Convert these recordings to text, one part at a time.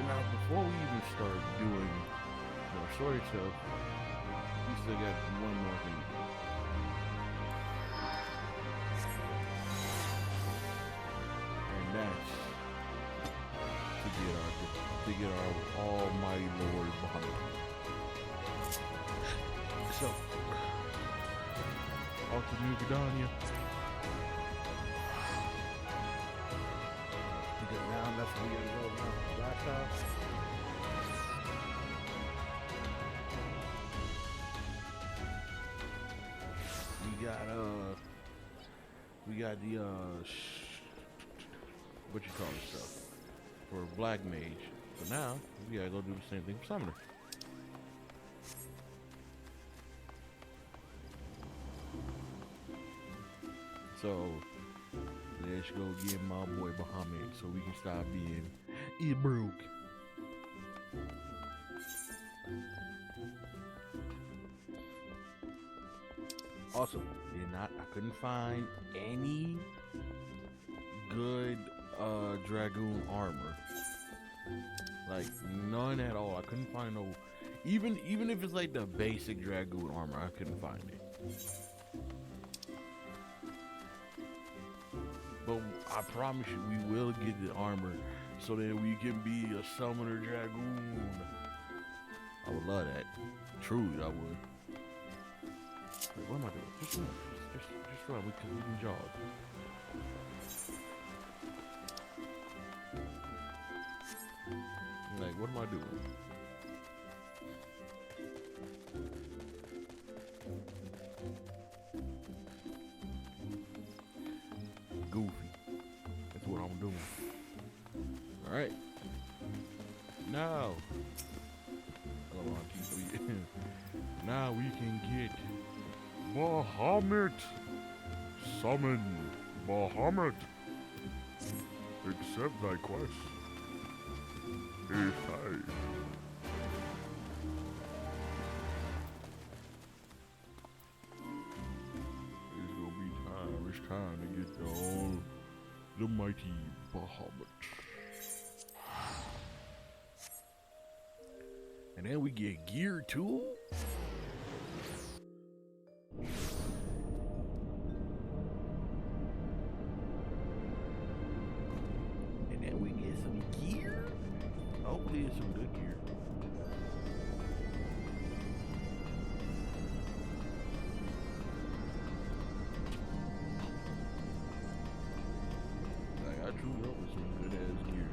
now, before we even start doing more story stuff, we still got one more thing. And that's to get our almighty Lord Muhammad. So, off to New Caledonia. Because now that's where we gotta go now. Last time. We got the what you call this stuff for Black Mage. So now we gotta go do the same thing for Summoner. So let's go get my boy Bahamut so we can stop being broke. Also, I couldn't find any good dragoon armor. Like none at all. I couldn't find no even if it's like the basic dragoon armor, I couldn't find it. But I promise you we will get the armor so that we can be a summoner dragoon. I would love that. Truly I would. Wait, what am I doing? Just run because we can jog. Like, what am I doing? Goofy. That's what I'm doing. Alright. Now. Now we can get Bahamut. Summon Bahamut. Accept thy quest. Hey, hi. It's gonna be time. It's time to get the mighty Bahamut. And then we get gear too. And then we get some gear. Hopefully it's some good gear. Like, I truly hope it's some good ass gear,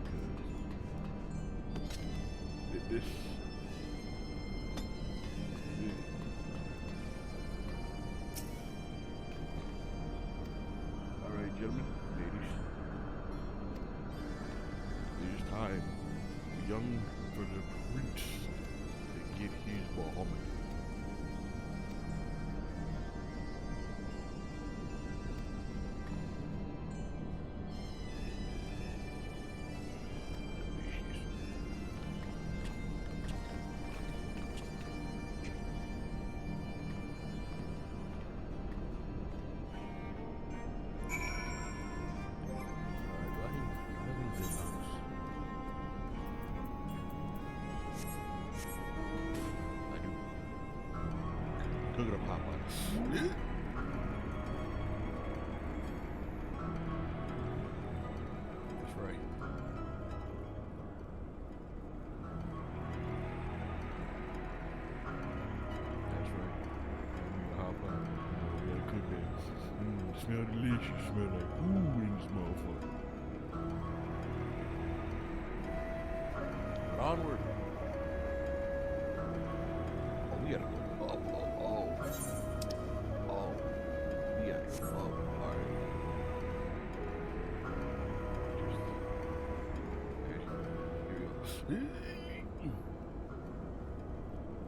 because this. Alright, gentlemen, ladies. It is time. Young for the prince to get his Bahamut. Look at the Popeyes. That's right. That's right. Popeyes. We gotta cook that. Smell delicious. Smell like ooh in this motherfucker. But onward. Oh, we gotta go.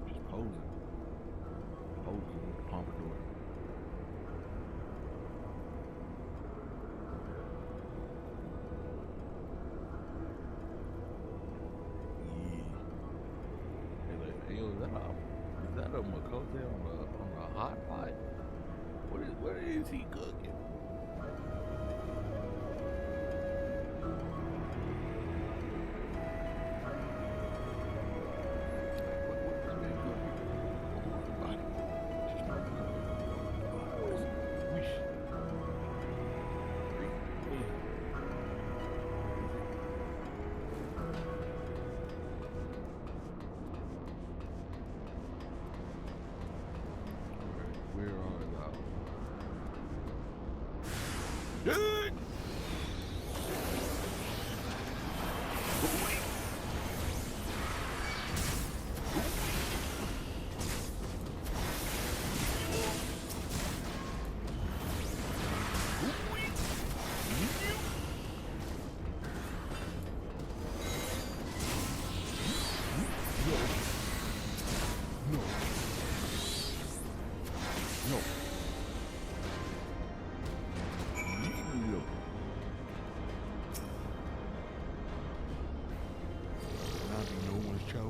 Just posing with the pompadour. Yeah. Hey, yo, is that a Makote on the hot pot? What is he cooking?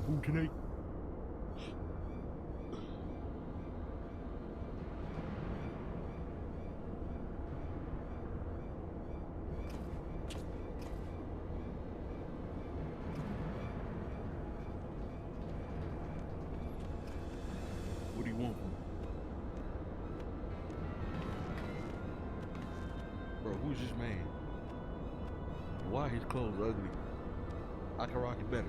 Who tonight? What do you want from me? Bro, who's this man? Why his clothes ugly? I can rock it better.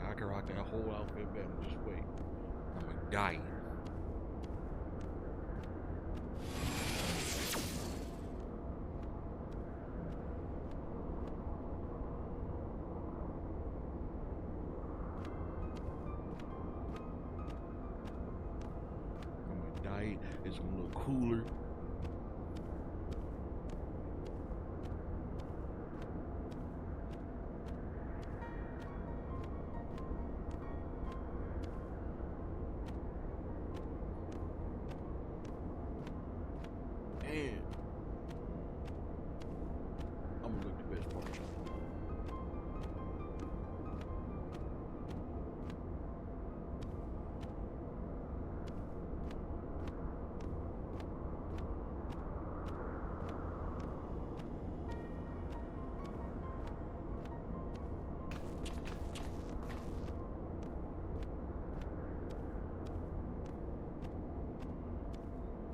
I can rock that whole outfit better. Just wait. I'm gonna die. I'm gonna die. It's gonna look cooler. And I'm gonna look the best part.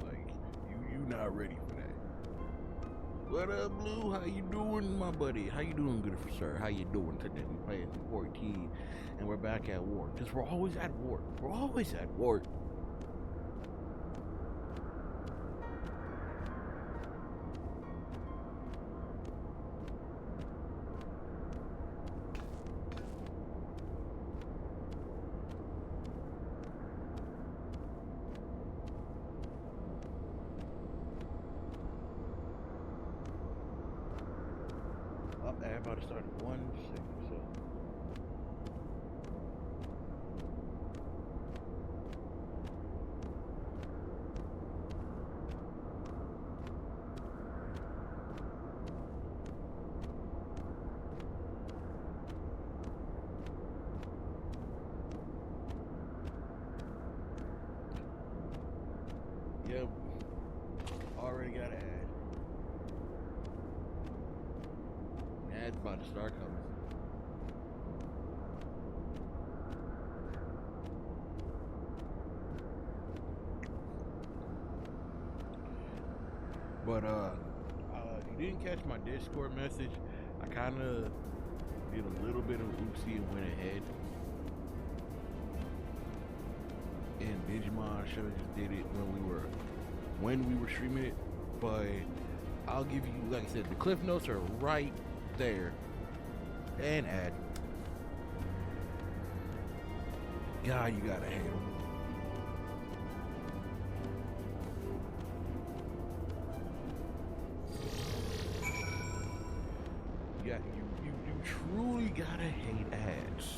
Like you not ready for that. What up, Blue? How you doing, my buddy? How you doing, good sir? How you doing today? We playing some 14, and we're back at war. Because we're always at war. We're always at war. I'm about to start in 1 second, so. Yep. Already got an ad. Ad's about to start coming. But you didn't catch my Discord message. I kind of did a little bit of oopsie and went ahead. And Digimon should have just did it when we were streaming it. But I'll give you, like I said, the cliff notes are right there. And add. God, you gotta hate him. Yeah, you truly gotta hate ads.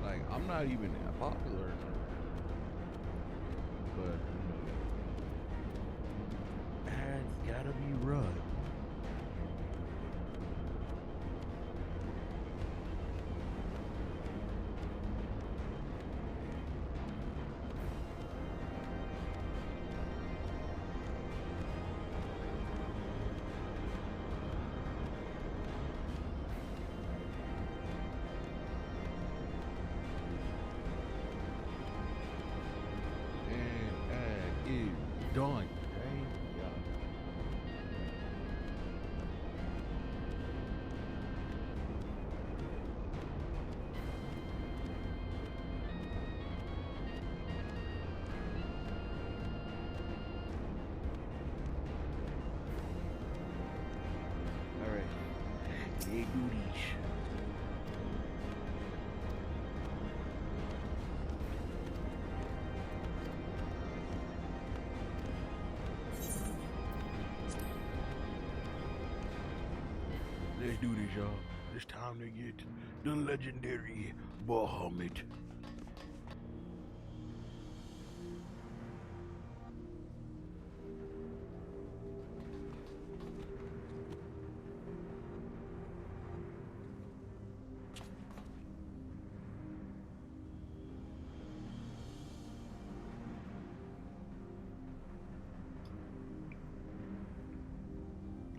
Like, I'm not even that popular, but ads gotta be run. done. Thank ya. Alright. Let's do these. Let's do this, y'all. It's time to get the legendary Bahamut.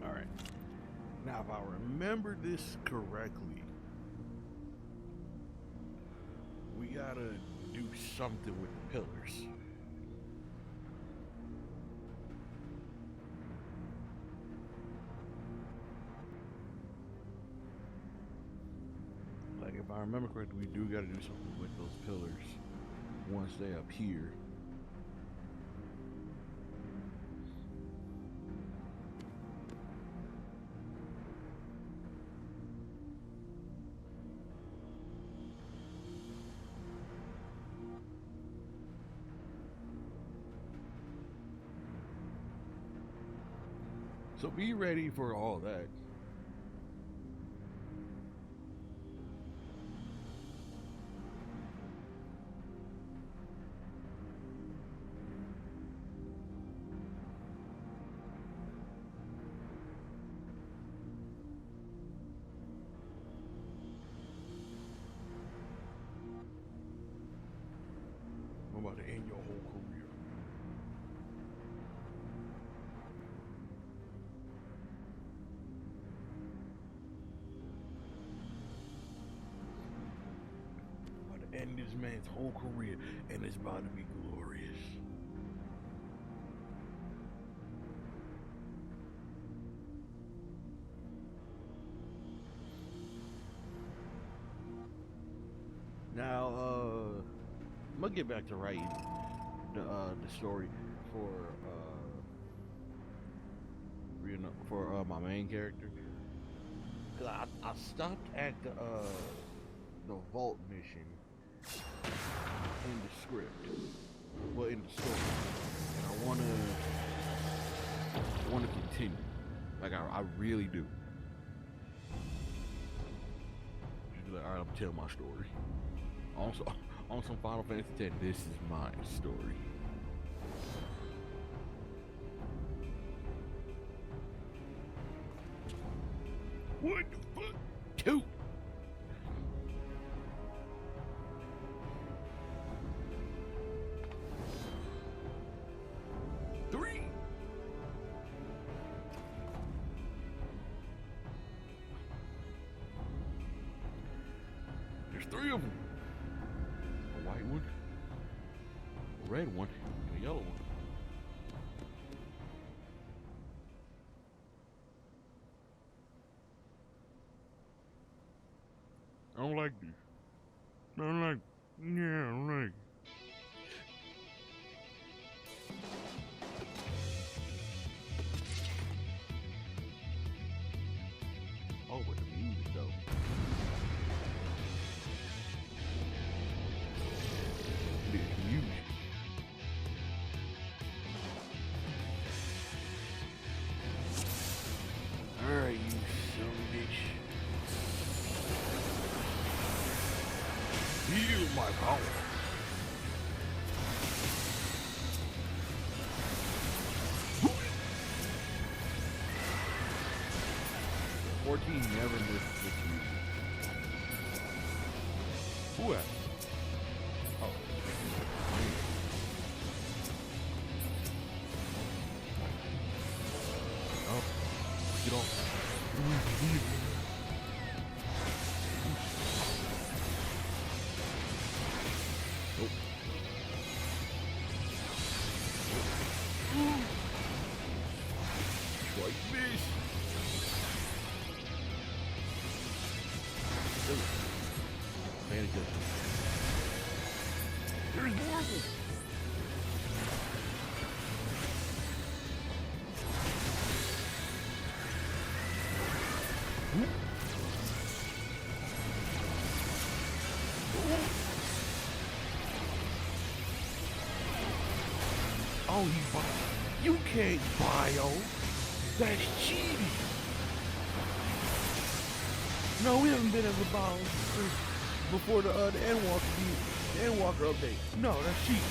Alright. Now, if I remember this correctly, we gotta do something with the pillars. Like, if I remember correctly, we do gotta do something with those pillars once they appear. So be ready for all that. I'm about to end your whole career. End this man's whole career, and it's about to be glorious. Now, I'm gonna get back to writing the story for my main character. Cause I stopped at the vault mission in the script, well, in the story, and I wanna continue. Like I really do. Just be like, all right, I'm telling my story. Also, on some Final Fantasy X, this is my story. What the fuck? 2. There's 3 of them. A white one, a red one, and a yellow one. I don't like this. I don't like. Yeah, I don't like. Oh, but the music though. The music. Alright, you son of a bitch. Feel my power. The 14 never missed this music. Who at? Oh. Oh. Get off. Nope. Oh, you can't bio. That's cheating. No, we haven't been able to bio since before the Endwalker update. No, that's cheating.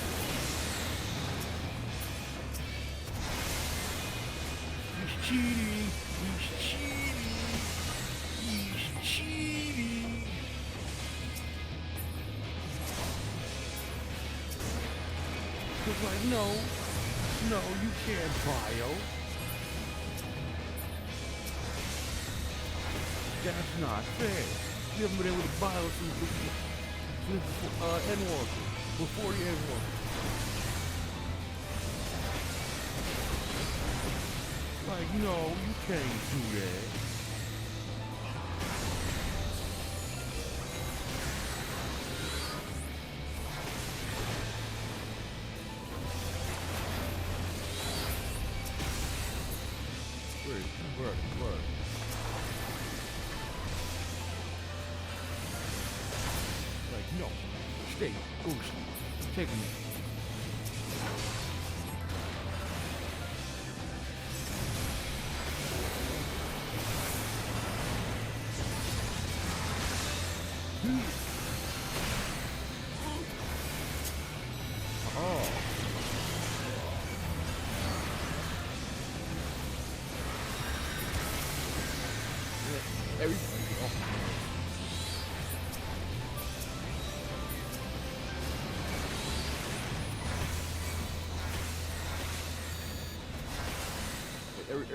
He's cheating. He's cheating. He's cheating. It's like, no, you can't bio. That's not fair. You haven't been able to bio since Endwalker, before the Endwalker. Like, no, you can't do that. Word. Like, no, stay, go to sleep, take a minute.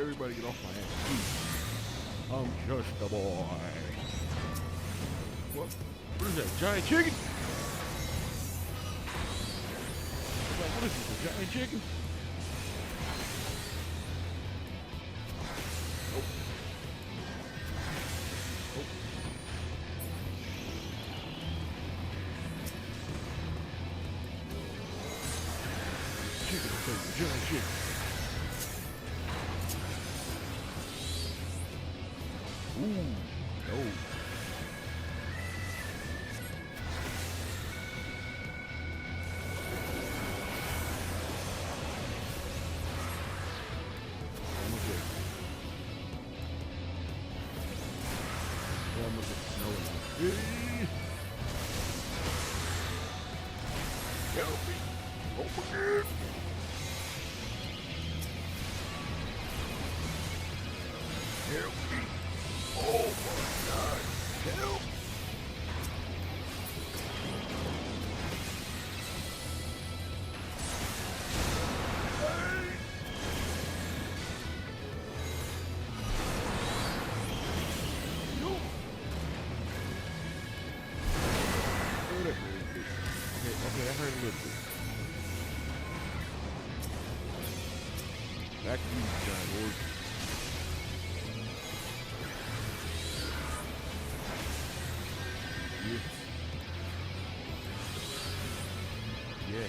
Everybody get off my ass. I'm just a boy. What is that, giant chicken? Like, what is this, a giant chicken? Nope. Chicken, I'll tell you, giant chicken. Ooh, no. Help me. Oh my God. Help me. Oh my God. Help. Okay, that hurt a little bit. Back to you, giant boy. Yeah. Yeah.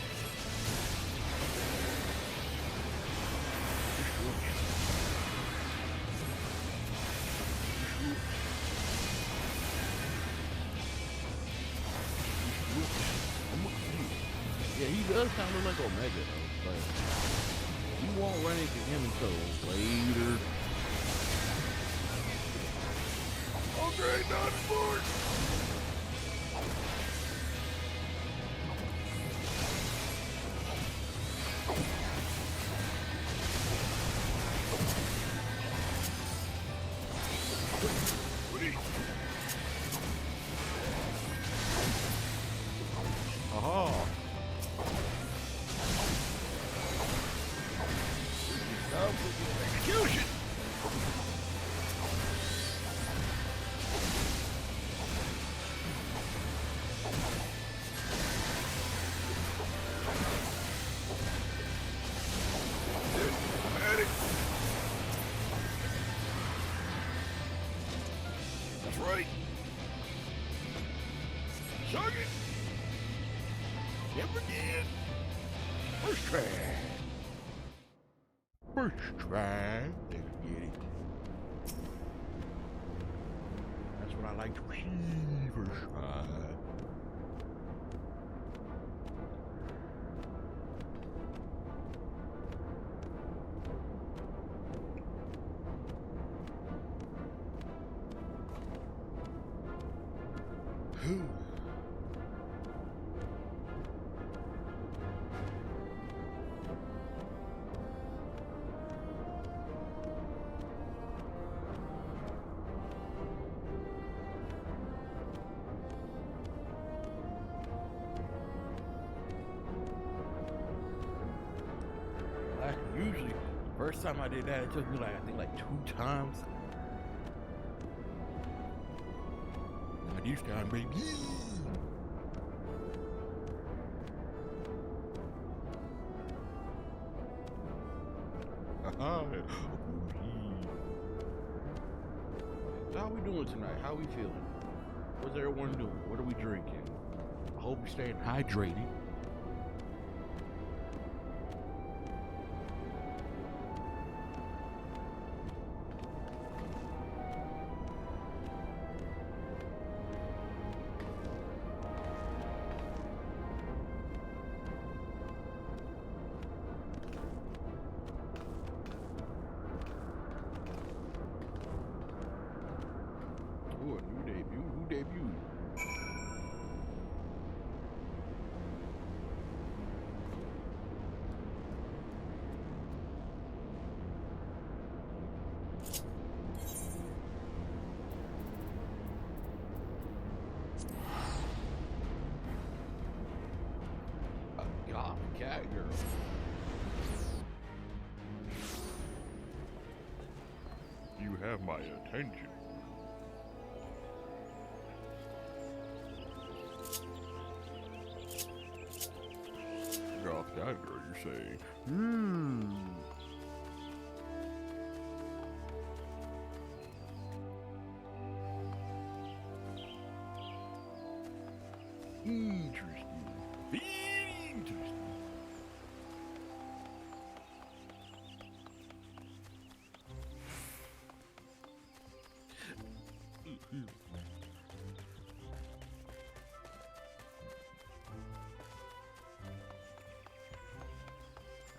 Yeah, he does kind of look like Omega though, but you won't run into him until later. Okay, not sport. Aha. Execution! That's right. Chug it. Never again. First try. First try. Let's get it. That's what I like to see. First try. Usually, first time I did that, it took me like I think like 2 times. Not this time, baby. So how we doing tonight? How we feeling? What's everyone doing? What are we drinking? I hope you're staying hydrated. Ooh, a new debut. Who debuted? A goth cat girl. You have my attention. Goth cat girl, you say? Interesting. Interesting.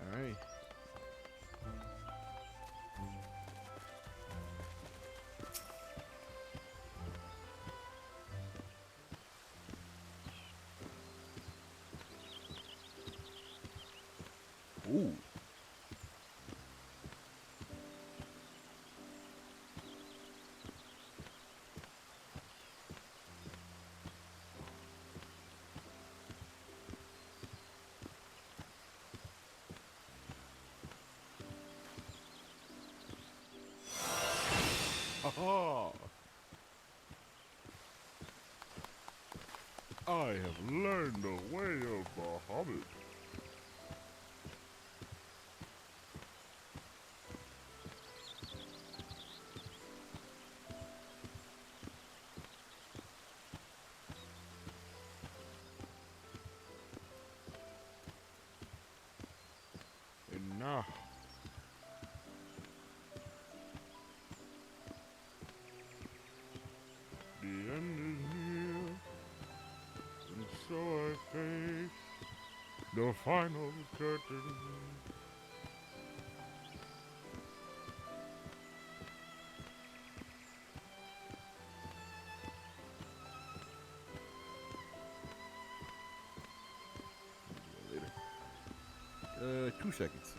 All right. Ooh. Aha! I have learned the way of the hobbit. And now, the end is near, and so I face the final curtain. Later. 2 seconds.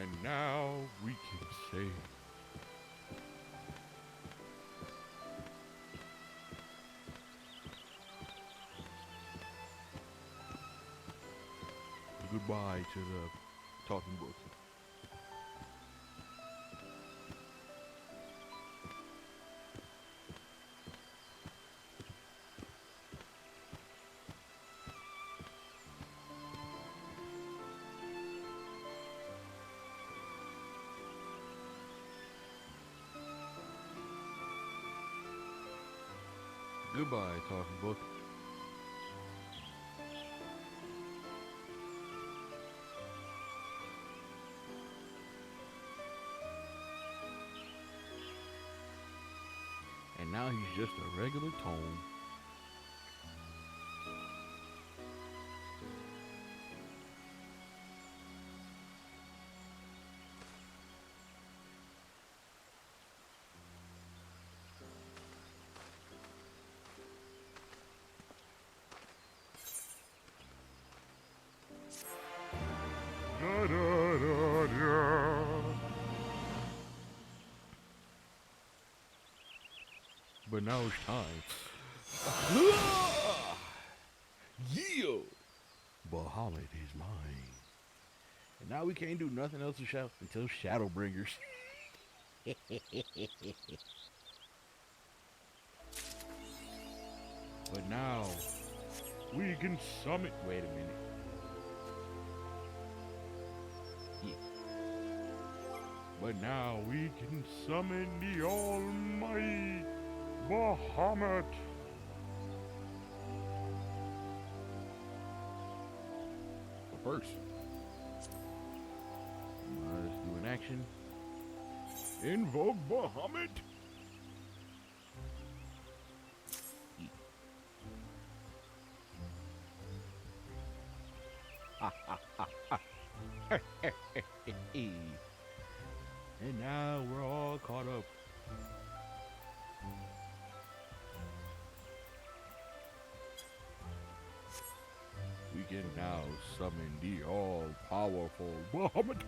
And now we can say goodbye to the talking book. Goodbye, talking book. And now he's just a regular tone. Da, da, da, da. But now it's time. Yeah! Bahamut is mine. And now we can't do nothing else until Shadowbringers. But now we can summon. Wait a minute. Yeah. But now we can summon the almighty Bahamut. But first, let's do an action. Invoke Bahamut. And now we're all caught up. We can now summon the all-powerful Bahamut.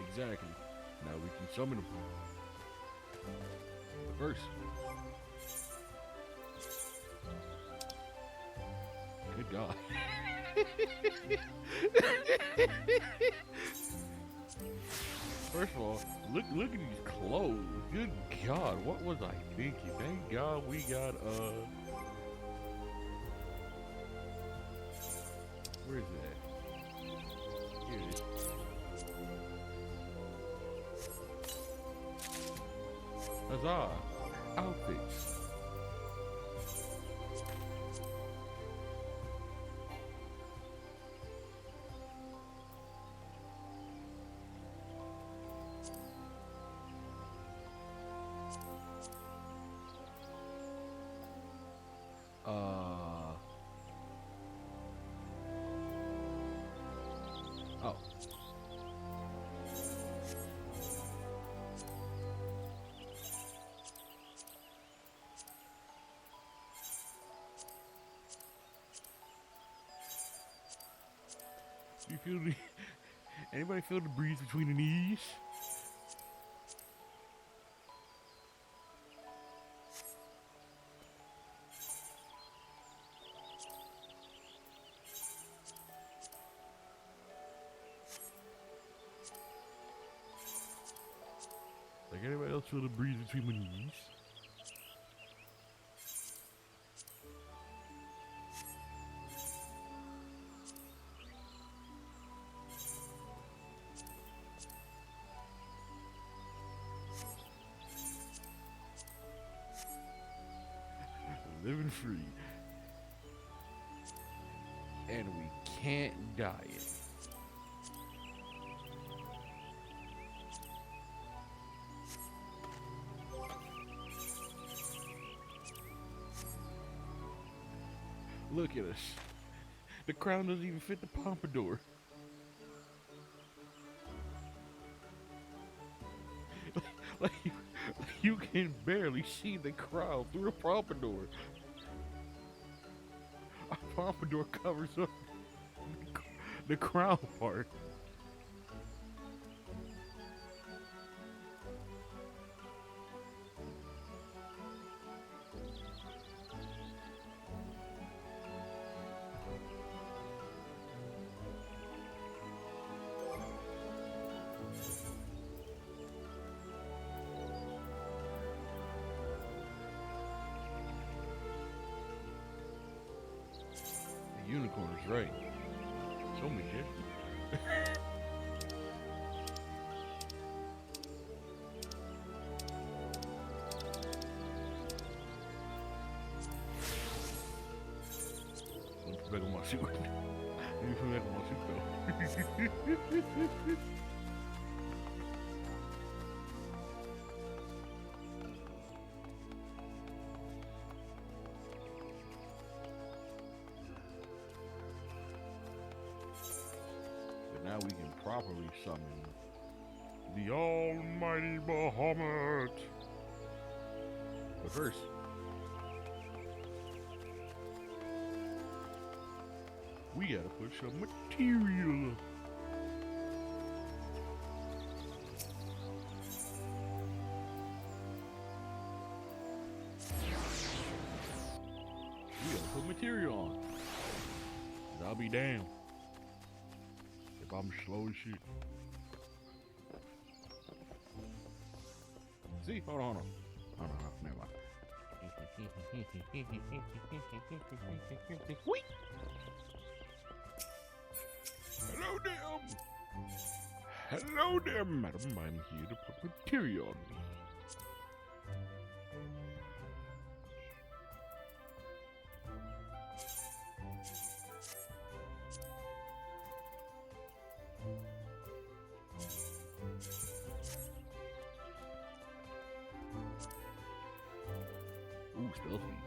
Exactly. Now we can summon him. But first, good God. First of all, look at these clothes. Good God, what was I thinking? Thank God we got where is it at? Here it is. Huzzah! Outfits. Oh. You feel the anybody feel the breeze between the knees? Like anybody else feel the breeze between my knees? Living free. And we can't die it. Look at us. The crown doesn't even fit the pompadour. Like you can barely see the crown through a pompadour. A pompadour covers up the crown part. The unicorn is right. So many shit. Let me put back on my suit. Let me put back on my suit though. But now we can properly summon the almighty Bahamut. But first, we gotta put some material. We gotta put material on. 'Cause I'll be damned if I'm slow as shit. See, hold on. Never mind. Whee! Hello there, madam. I'm here to put material on me. Ooh, spell speed.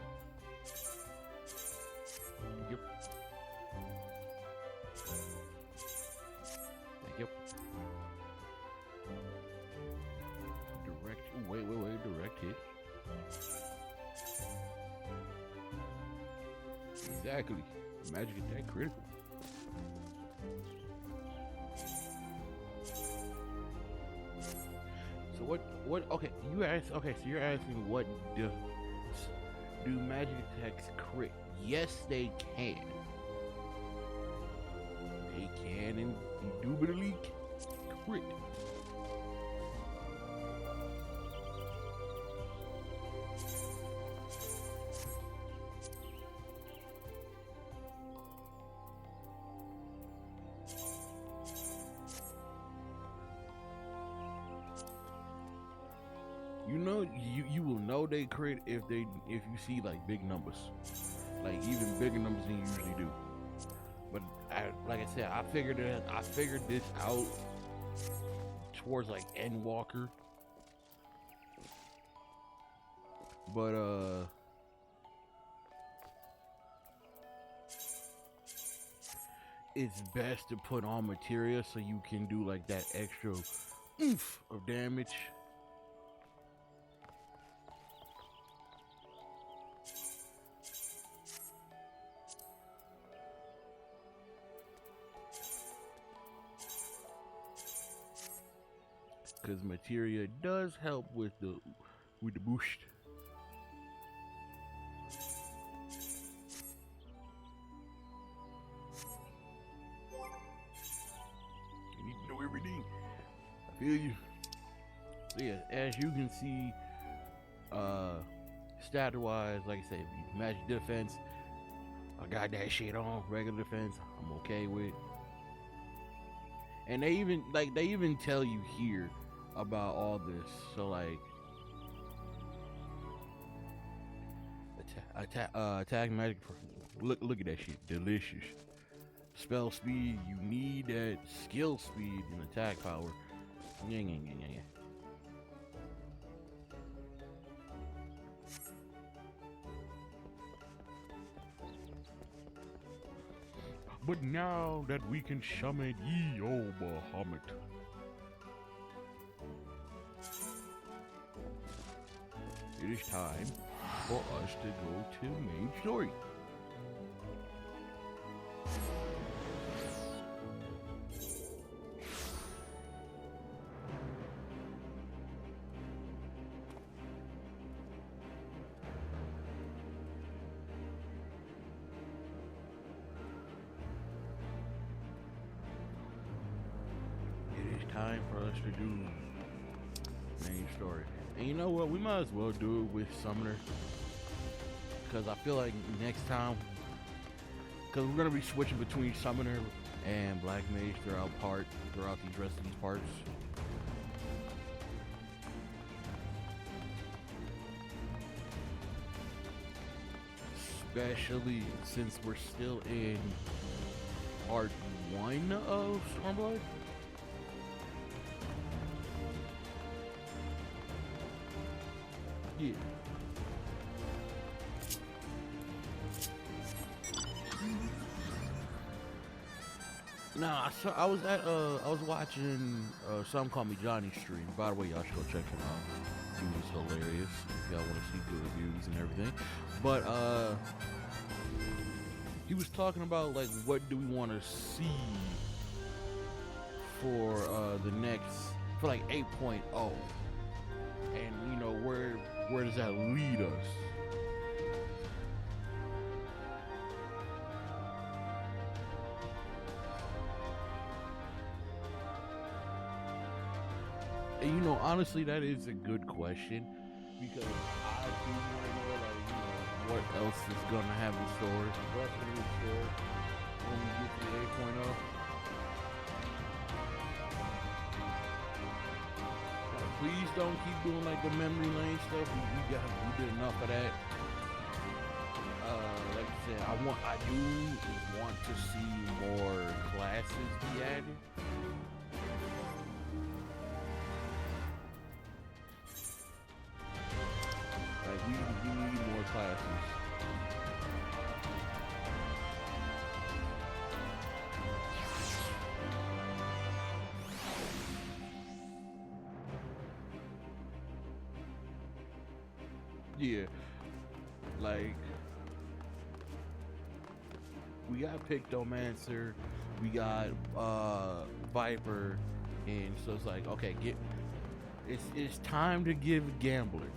Yep. Yep. Direct. Ooh, wait. Direct hit. Exactly. Magic attack critical. So what? Okay, you ask. Okay, so you're asking what do magic attacks crit? Yes, they can. They can indubitably crit. You know, you will know they crit if you see like big numbers, like even bigger numbers than you usually do. But like I said, I figured this out towards like Endwalker. But it's best to put on materia so you can do like that extra oomph of damage. Because materia does help with the boost. You need to know everything. I feel you. So yeah, as you can see, stat wise, like I said, magic defense, I got that shit on. Regular defense, I'm okay with. And they even tell you here about all this. So like attack magic. Look at that shit, delicious. Spell speed, you need that skill speed and attack power. Yeah. But now that we can summon ye, O Bahamut, it is time for us to go to main story. Time for us to do main story. And you know what? We might as well do it with Summoner. Because I feel like next time, because we're going to be switching between Summoner and Black Mage throughout these rest of these parts. Especially since we're still in part 1 of Stormblood. Yeah. Nah, I was watching Some Call Me Johnny stream. By the way, y'all should go check him out. He was hilarious. If y'all want to see good reviews and everything. But he was talking about like what do we want to see for the next for like 8.0. And you know where does that lead us? And you know, honestly, that is a good question because I do want to know, like, you know, what else is gonna have in store, what's gonna be in store when we get to the 8.0. Please don't keep doing like the memory lane stuff. We did enough of that. Like I said, I do want to see more classes be added. Like we need more classes. Yeah, like we got Pictomancer, we got Viper, and so it's like okay, it's time to give Gambler.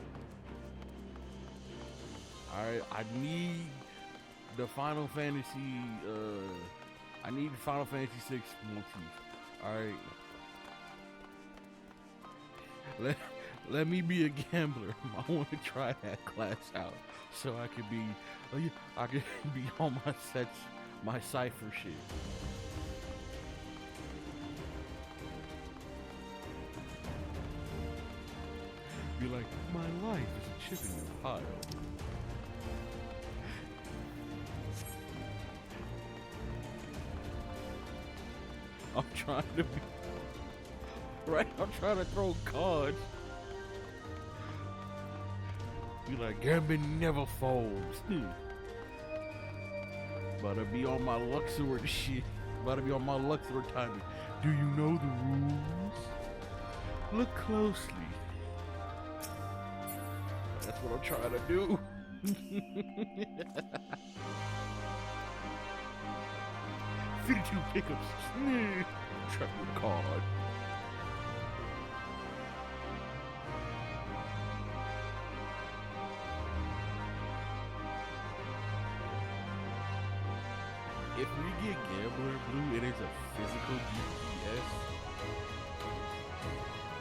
All right, I need Final Fantasy 6 motif. All right. Let me be a gambler. I want to try that class out so I could be on my cipher shit. Be like, my life is a chip in your pile. I'm trying to be right. I'm trying to throw cards. Be like, gambling never folds. About to be on my Luxor shit. About to be on my Luxor timing. Do you know the rules? Look closely. That's what I'm trying to do. 52 pickups. Trap your card. If we get Gambler Blue, it is a physical GPS.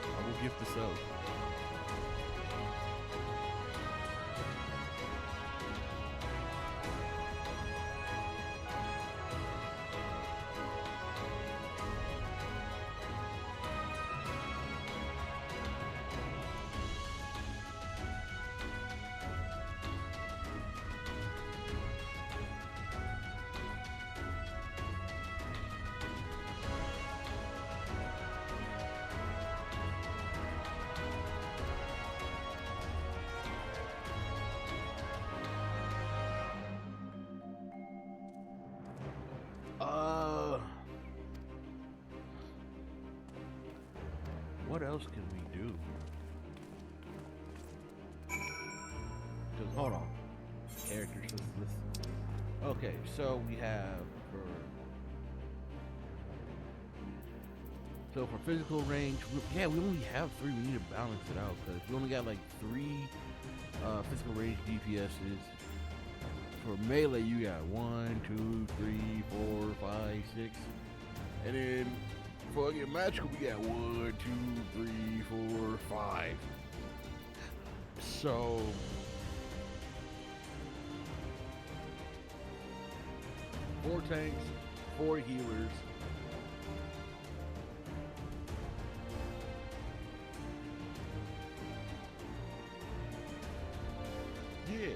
I will gift this out. else can we do? 'Cause, hold on. Characters, let's. Okay, so we have for physical range, we only have 3. We need to balance it out because we only got like 3 physical range DPSs. For melee, you got 1, 2, 3, 4, 5, 6, and then for magical, we got 1, 2, 3, 4, 5. So. 4 tanks, 4 healers. Yeah,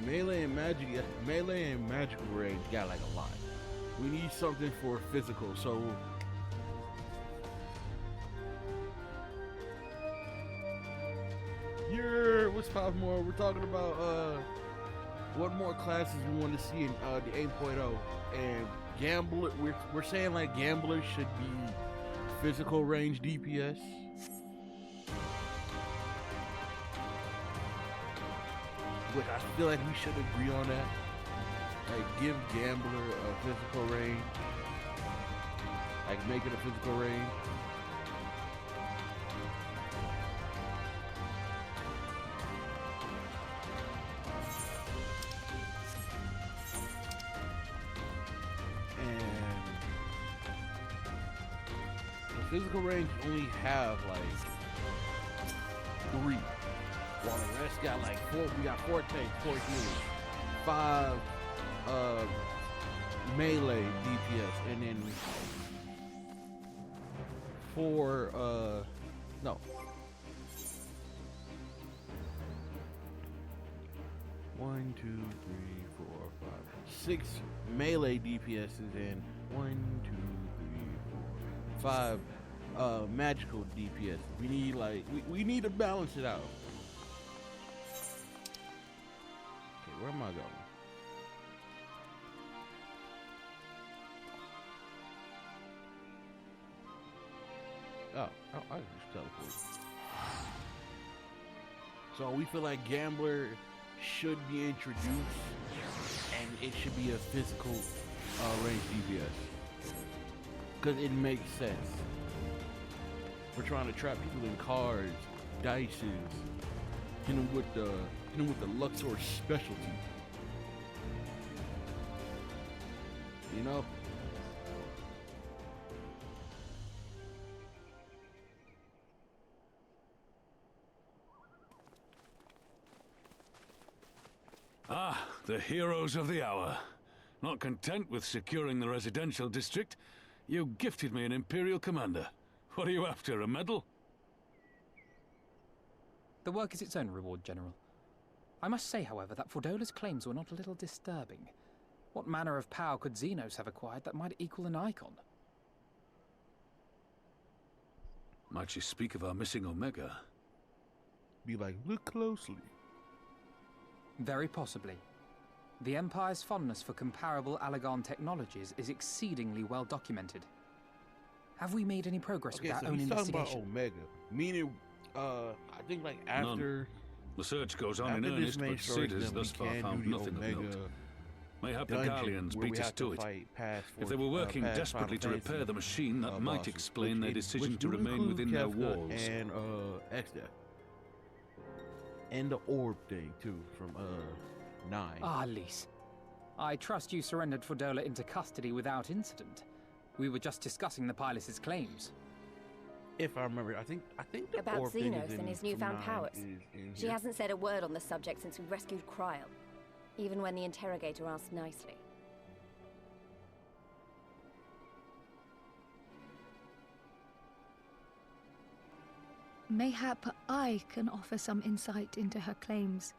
melee and magical range got like a lot. We need something for physical, so what's 5 more? We're talking about what more classes we want to see in the 8.0, and gambler. We're saying like gamblers should be physical range DPS. Which I feel like we should agree on that. Like, give gambler a physical range. Like, make it a physical range. And the physical range only have like 3. While the rest got like 4, we got 4 tanks, 4 healers, 5 melee DPS, and then 4 no. 1, 2, 3, 4, 5, 6 melee DPSs and 1, 2, 3, 4, 5 magical DPS. We need like we need to balance it out. Where am I going? Oh, I just teleport. So we feel like gambler should be introduced, and it should be a physical range DPS, because it makes sense. We're trying to trap people in cards, dices, hit them with the Luxor specialty. You know? Ah, the heroes of the hour. Not content with securing the residential district, you gifted me an Imperial Commander. What are you after, a medal? The work is its own reward, General. I must say, however, that Fordola's claims were not a little disturbing. What manner of power could Xenos have acquired that might equal an icon? Might she speak of our missing Omega? Be like, look closely. Very possibly. The Empire's fondness for comparable Allagan technologies is exceedingly well documented. Have we made any progress with our own investigation? Talking about Omega, meaning, I think like after... None. The search goes on in earnest, but Sid has thus far found nothing of note. Mayhap the Galleons beat us to it. If they were working desperately to repair the machine, that might explain their decision to remain within their walls. And X-Death. And the orb thing too from 9. Ah, Lise. I trust you surrendered Fordola into custody without incident. We were just discussing the pilot's claims. If I remember, I think the about orb thing is Xenos in and his newfound 9 powers. She here. hasn't said a word on the subject since we rescued Cryle, even when the interrogator asked nicely. Mayhap I can offer some insight into her claims,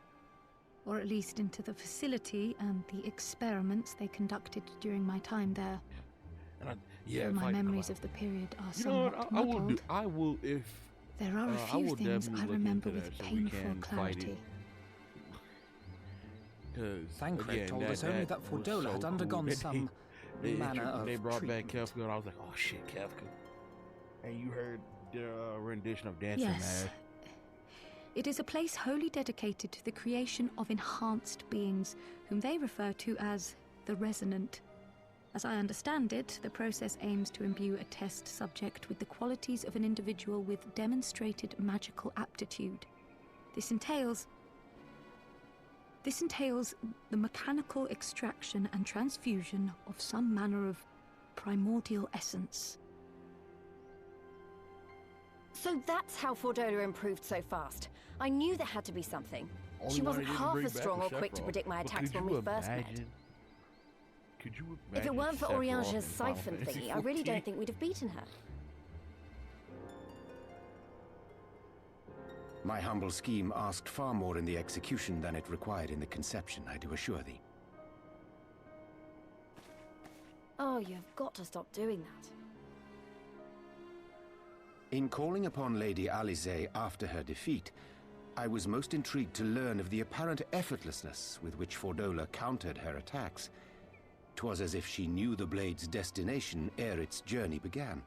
or at least into the facility and the experiments they conducted during my time there. And my memories of the period are somewhat muddled. I will if there are a few things I remember with painful clarity. Thancred told us only that Fordola had undergone some manner of They brought treatment. back Kefka, and I was like, oh shit, Kefka. And you heard their rendition of Dancing Yes. Mad. It is a place wholly dedicated to the creation of enhanced beings, whom they refer to as the Resonant. As I understand it, the process aims to imbue a test subject with the qualities of an individual with demonstrated magical aptitude. This entails the mechanical extraction and transfusion of some manner of primordial essence. So that's how Fordola improved so fast. I knew there had to be something. She wasn't half as strong or quick to predict my attacks when we first met. Could you imagine If it weren't for Sephiroth Oriange's in Final siphon Fantasy thingy, I really 14? don't think we'd have beaten her. My humble scheme asked far more in the execution than it required in the conception, I do assure thee. Oh, you've got to stop doing that. In calling upon Lady Alisaie after her defeat, I was most intrigued to learn of the apparent effortlessness with which Fordola countered her attacks. 'Twas as if she knew the blade's destination ere its journey began.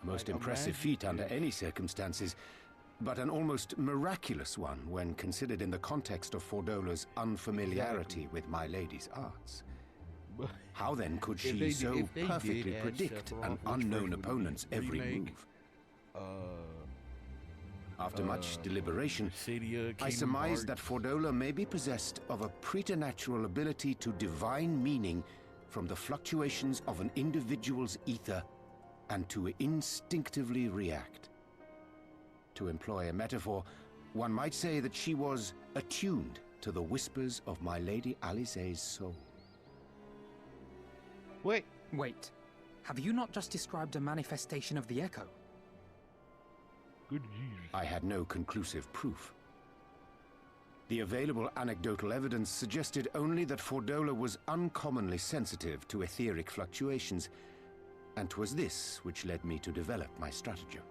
A most impressive feat under any circumstances, but an almost miraculous one when considered in the context of Fordola's unfamiliarity with my lady's arts. How then could she so perfectly predict an unknown opponent's every move? After much deliberation, I surmised that Fordola may be possessed of a preternatural ability to divine meaning from the fluctuations of an individual's ether and to instinctively react. To employ a metaphor, one might say that she was attuned to the whispers of my Lady Alisaie's soul. Wait. Have you not just described a manifestation of the Echo? Good Jesus. I had no conclusive proof. The available anecdotal evidence suggested only that Fordola was uncommonly sensitive to etheric fluctuations, and 'twas this which led me to develop my stratagem.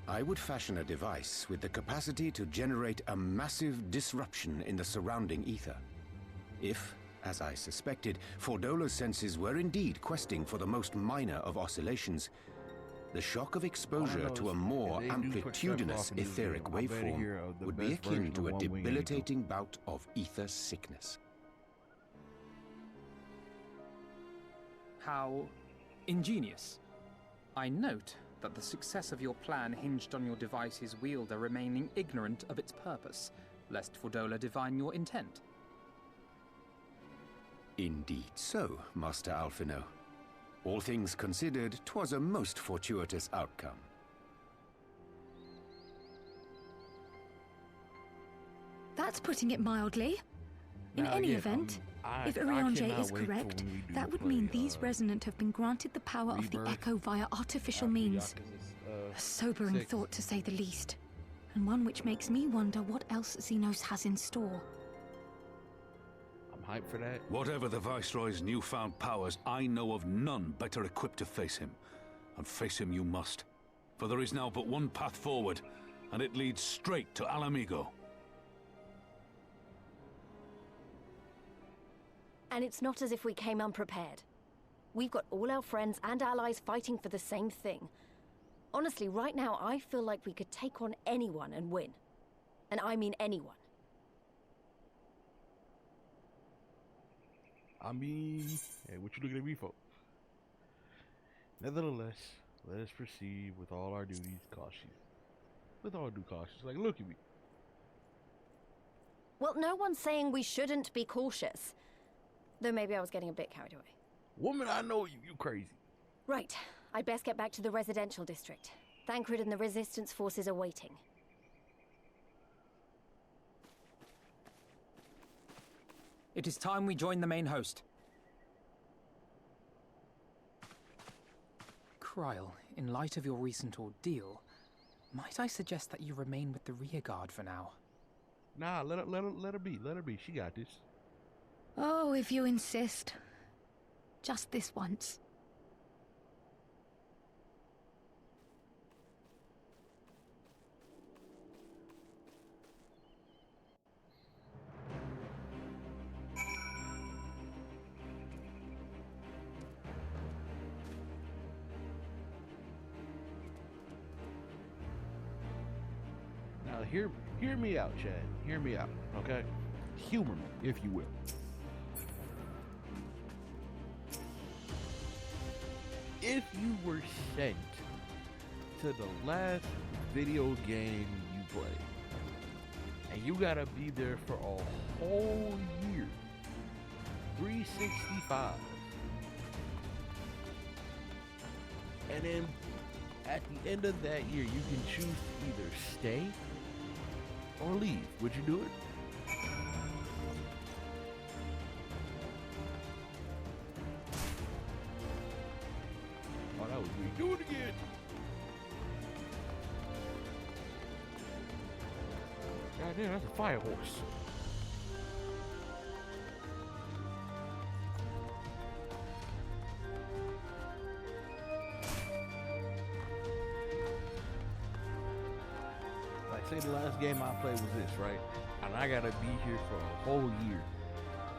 I would fashion a device with the capacity to generate a massive disruption in the surrounding ether. If, as I suspected, Fordola's senses were indeed questing for the most minor of oscillations, the shock of exposure to a more amplitudinous etheric waveform would be akin to a debilitating bout of ether sickness. How ingenious. I note that the success of your plan hinged on your device's wielder remaining ignorant of its purpose, lest Fordola divine your intent. Indeed so, Master Alphino. All things considered, 'twas a most fortuitous outcome. That's putting it mildly. In any event, if Oriange is correct, that would mean these Resonant have been granted the power of the Echo via artificial means. A sobering thought, to say the least, and one which makes me wonder what else Xenos has in store. I'm hyped for that. Whatever the Viceroy's newfound powers, I know of none better equipped to face him. And face him you must. For there is now but one path forward, and it leads straight to Alamigo. And it's not as if we came unprepared. We've got all our friends and allies fighting for the same thing. Honestly, right now, I feel like we could take on anyone and win. And I mean anyone. Hey, what you looking at me for? Nevertheless, let us proceed with all our duties cautiously. With all due caution. Like, look at me. Well, no one's saying we shouldn't be cautious. Though maybe I was getting a bit carried away. Woman, I know you. You crazy. Right. I'd best get back to the residential district. Thancred and the Resistance forces are waiting. It is time we join the main host. Kryl, in light of your recent ordeal, might I suggest that you remain with the rearguard for now? Nah, let her be. Let her be. She got this. Oh, if you insist. Just this once. hear me out, Chad. Hear me out, okay? Humor me, if you will. If you were sent to the last video game you played, and you gotta be there for a whole year, 365, and then at the end of that year, you can choose to either stay or leave. Would you do it? Oh, that was me. Do it again. God damn, that's a fire horse. Say the last game I played was this, right? And I gotta be here for a whole year.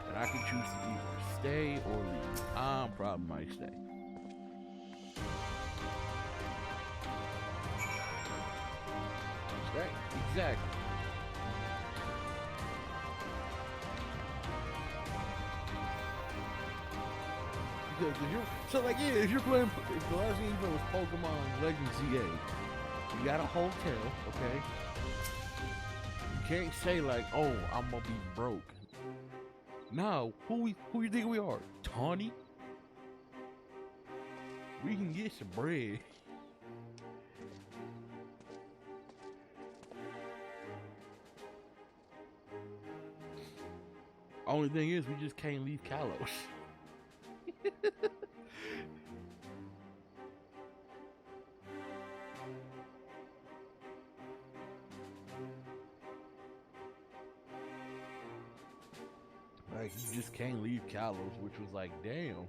And I can choose to either stay or leave. I probably might stay. Right? Exactly. Because if you're, so like, yeah, if you're playing, if the last game you played was Pokemon Legends ZA, you got a hotel, okay? Can't say like, oh, I'm gonna be broke. No, who you think we are? Tawny? We can get some bread. Only thing is, we just can't leave Kalos. Like, you just can't leave Kalos, which was like, damn.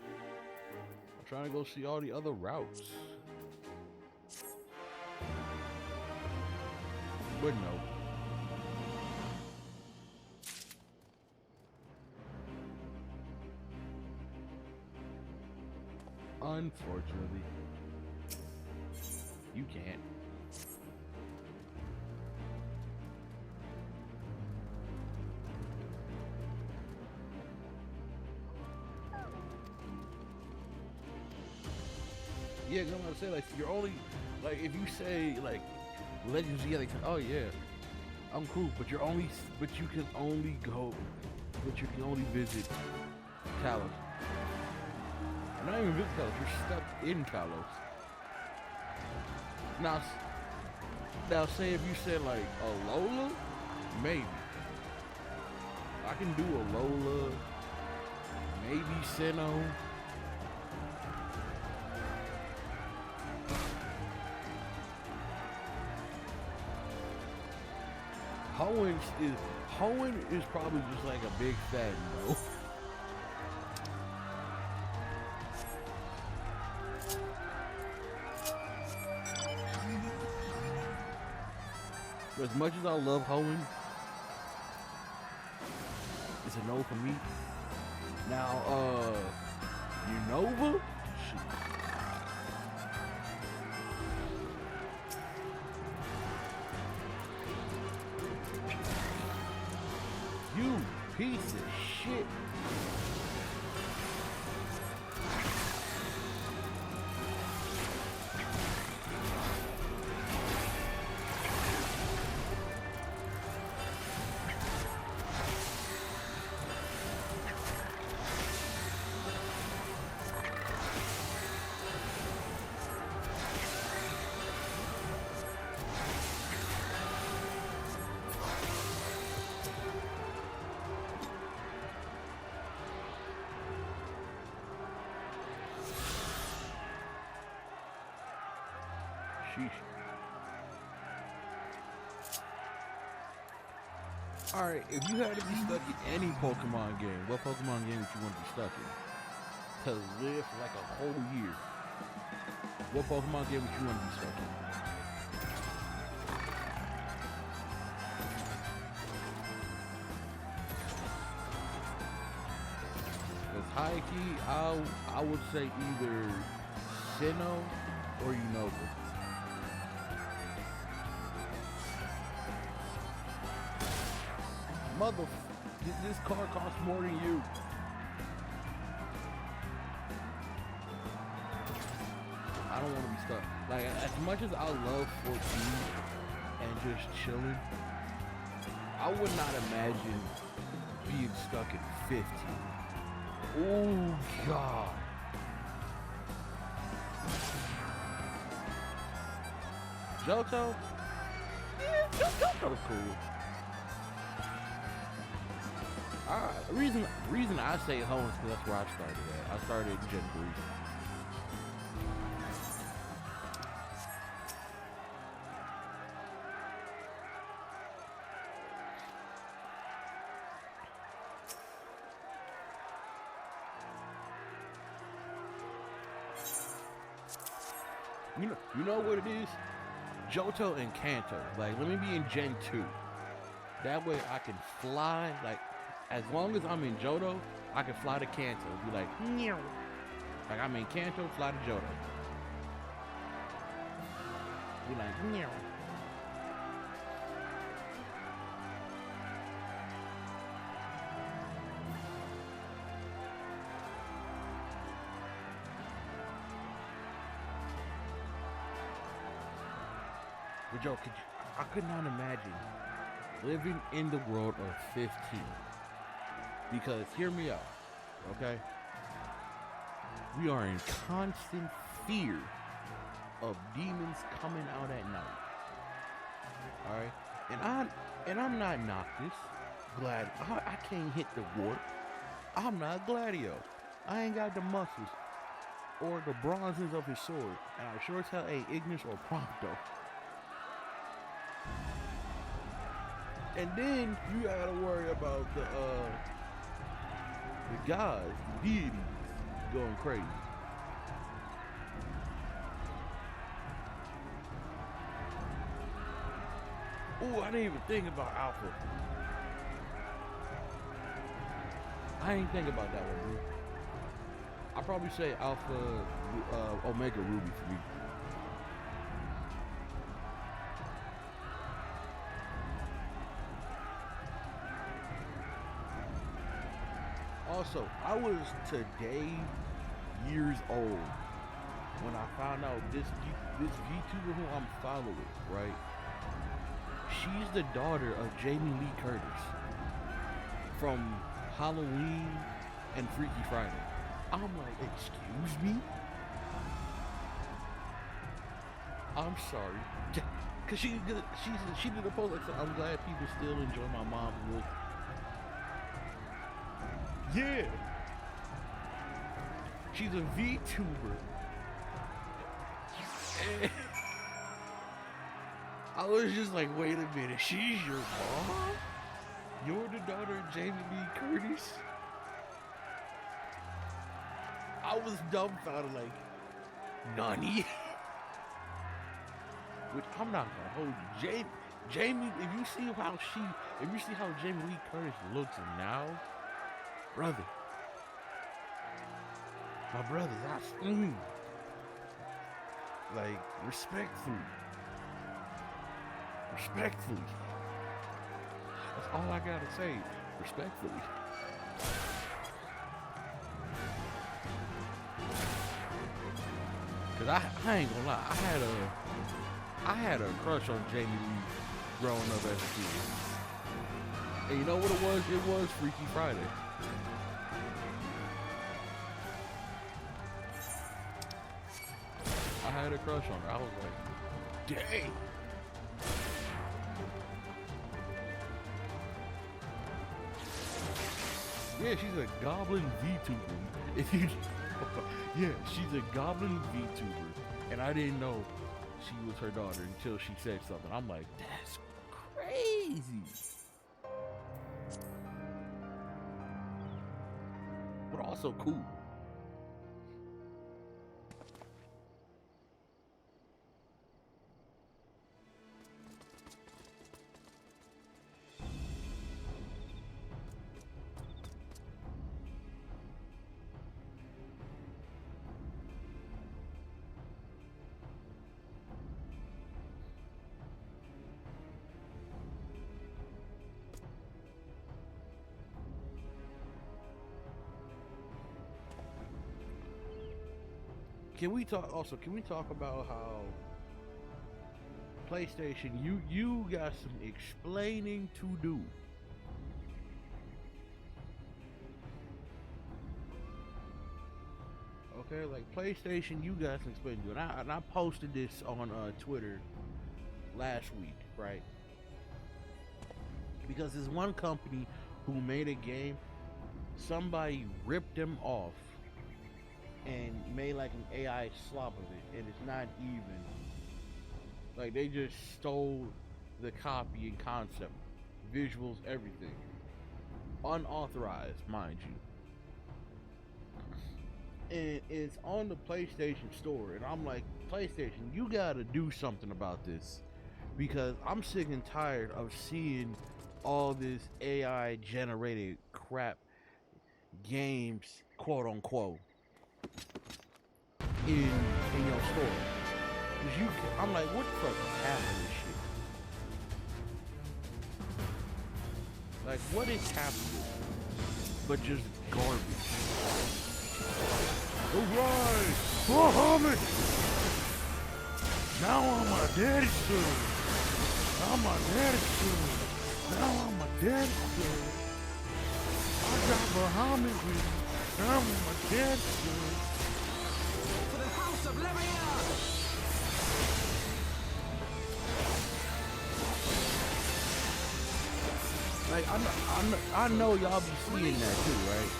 I'm trying to go see all the other routes. But no. Unfortunately, you can't. Yeah, I'm gonna say, like, you're only, like, if you say, like, Legends, yeah, like, oh yeah, I'm cool, but you can only visit Kalos. Not even visit Kalos, you're stuck in Kalos. Now say if you said, like, a Lola, maybe. I can do a Lola, maybe Sinnoh. Hoenn is probably just like a big fat no. As much as I love Hoenn, it's a no for me. Now, Unova? Shit. You piece of shit. Alright, if you had to be stuck in any Pokemon game, what Pokemon game would you want to be stuck in? To live for like a whole year. What Pokemon game would you want to be stuck in? Because high key, I would say either Sinnoh or Unova. Mother, this car costs more than you. I don't want to be stuck. Like, as much as I love 14 and just chilling, I would not imagine being stuck at 15. Oh, God. Johto? Yeah, Johto's cool. Reason I say home is because that's where I started at. I started in Gen 3. You know what it is? Johto and Kanto. Like, let me be in Gen 2. That way I can fly. Like, as long as I'm in Johto, I can fly to Kanto. Be like, meow. Like, I'm in Kanto, fly to Johto. Be like, meow. But yo, I could not imagine living in the world of 15. Because, hear me out, okay? We are in constant fear of demons coming out at night. Alright? And I'm not Noctis. I can't hit the warp. I'm not Gladio. I ain't got the muscles or the bronzes of his sword. And I sure as hell ain't Ignis or Prompto. And then you gotta worry about the gods, the deities going crazy. Ooh, I didn't even think about Alpha. I didn't think about that one, dude. I'd probably say Alpha, Omega Ruby for me. Also, I was today years old when I found out this VTuber who I'm following, right? She's the daughter of Jamie Lee Curtis from Halloween and Freaky Friday. I'm like, excuse me? I'm sorry. Cause she did a post like, I'm glad people still enjoy my mom's look. Yeah. She's a VTuber. And I was just like, wait a minute, she's your mom? You're the daughter of Jamie Lee Curtis? I was dumbfounded, like, Nani? Which I'm not gonna hold you. Jamie, if you see how Jamie Lee Curtis looks now, brother, my brother, that's like, respectfully. That's all I gotta say. Respectfully. Cause I ain't gonna lie, I had a crush on Jamie Lee growing up as a kid. And you know what it was? It was Freaky Friday. I had a crush on her. I was like, dang. Yeah, she's a goblin VTuber. If you, yeah, she's a goblin VTuber, and I didn't know she was her daughter until she said something. I'm like, that's crazy. But also cool. Can we talk about how PlayStation, you got some explaining to do. Okay, like PlayStation, you got some explaining to do. And I posted this on Twitter last week, right? Because there's one company who made a game, somebody ripped them off and made like an AI slop of it, and it's not even. Like, they just stole the copy and concept, visuals, everything. Unauthorized, mind you. And it's on the PlayStation Store, and I'm like, PlayStation, you gotta do something about this. Because I'm sick and tired of seeing all this AI generated crap games, quote unquote, in your store. I'm like, what the fuck is happening this shit? Like, what is happening? But just garbage. Alright! Muhammad! Now I'm a daddy's son! I'm a daddy's son! Now I'm a daddy's son! I got Muhammad with me! Now I'm a daddy's son! For the House of Leviathan! Like, I know y'all be seeing that too, right?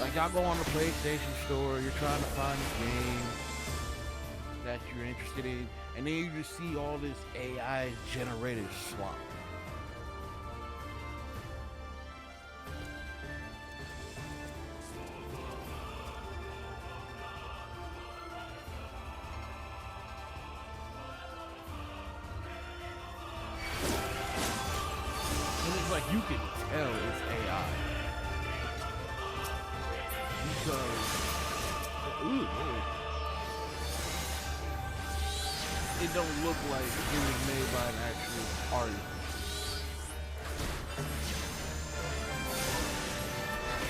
Like, y'all go on the PlayStation Store, you're trying to find a game that you're interested in, and then you just see all this AI generated slop. Like, you can tell it's AI because it don't look like it was made by an actual artist.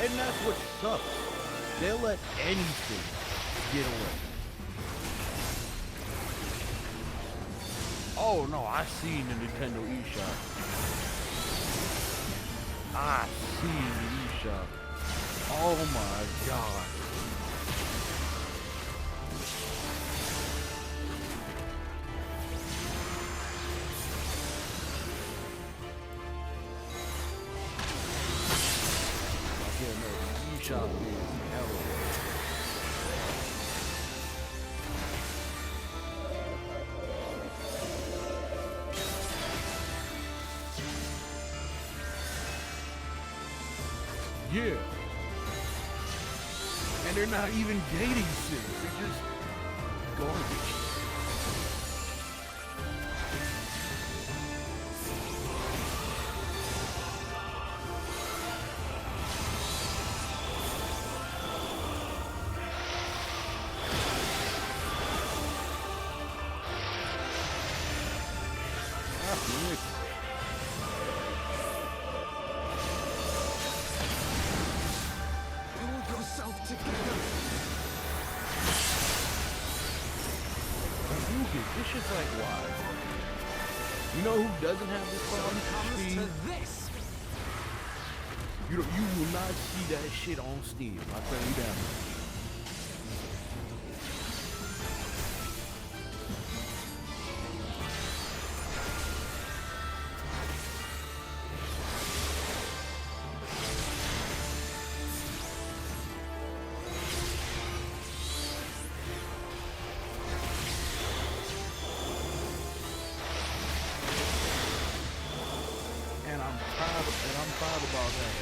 And that's what sucks. They'll let anything get away. Oh no, I seen the Nintendo eShop. I see the eShop. Oh my god. Yeah, no, the eShop is hella. Yeah. And they're not even dating sims. They're just garbage. This shit's like, why? You know who doesn't have this problem? Steam. You will not see that shit on Steam. I'll tell you that. I'm proud about that.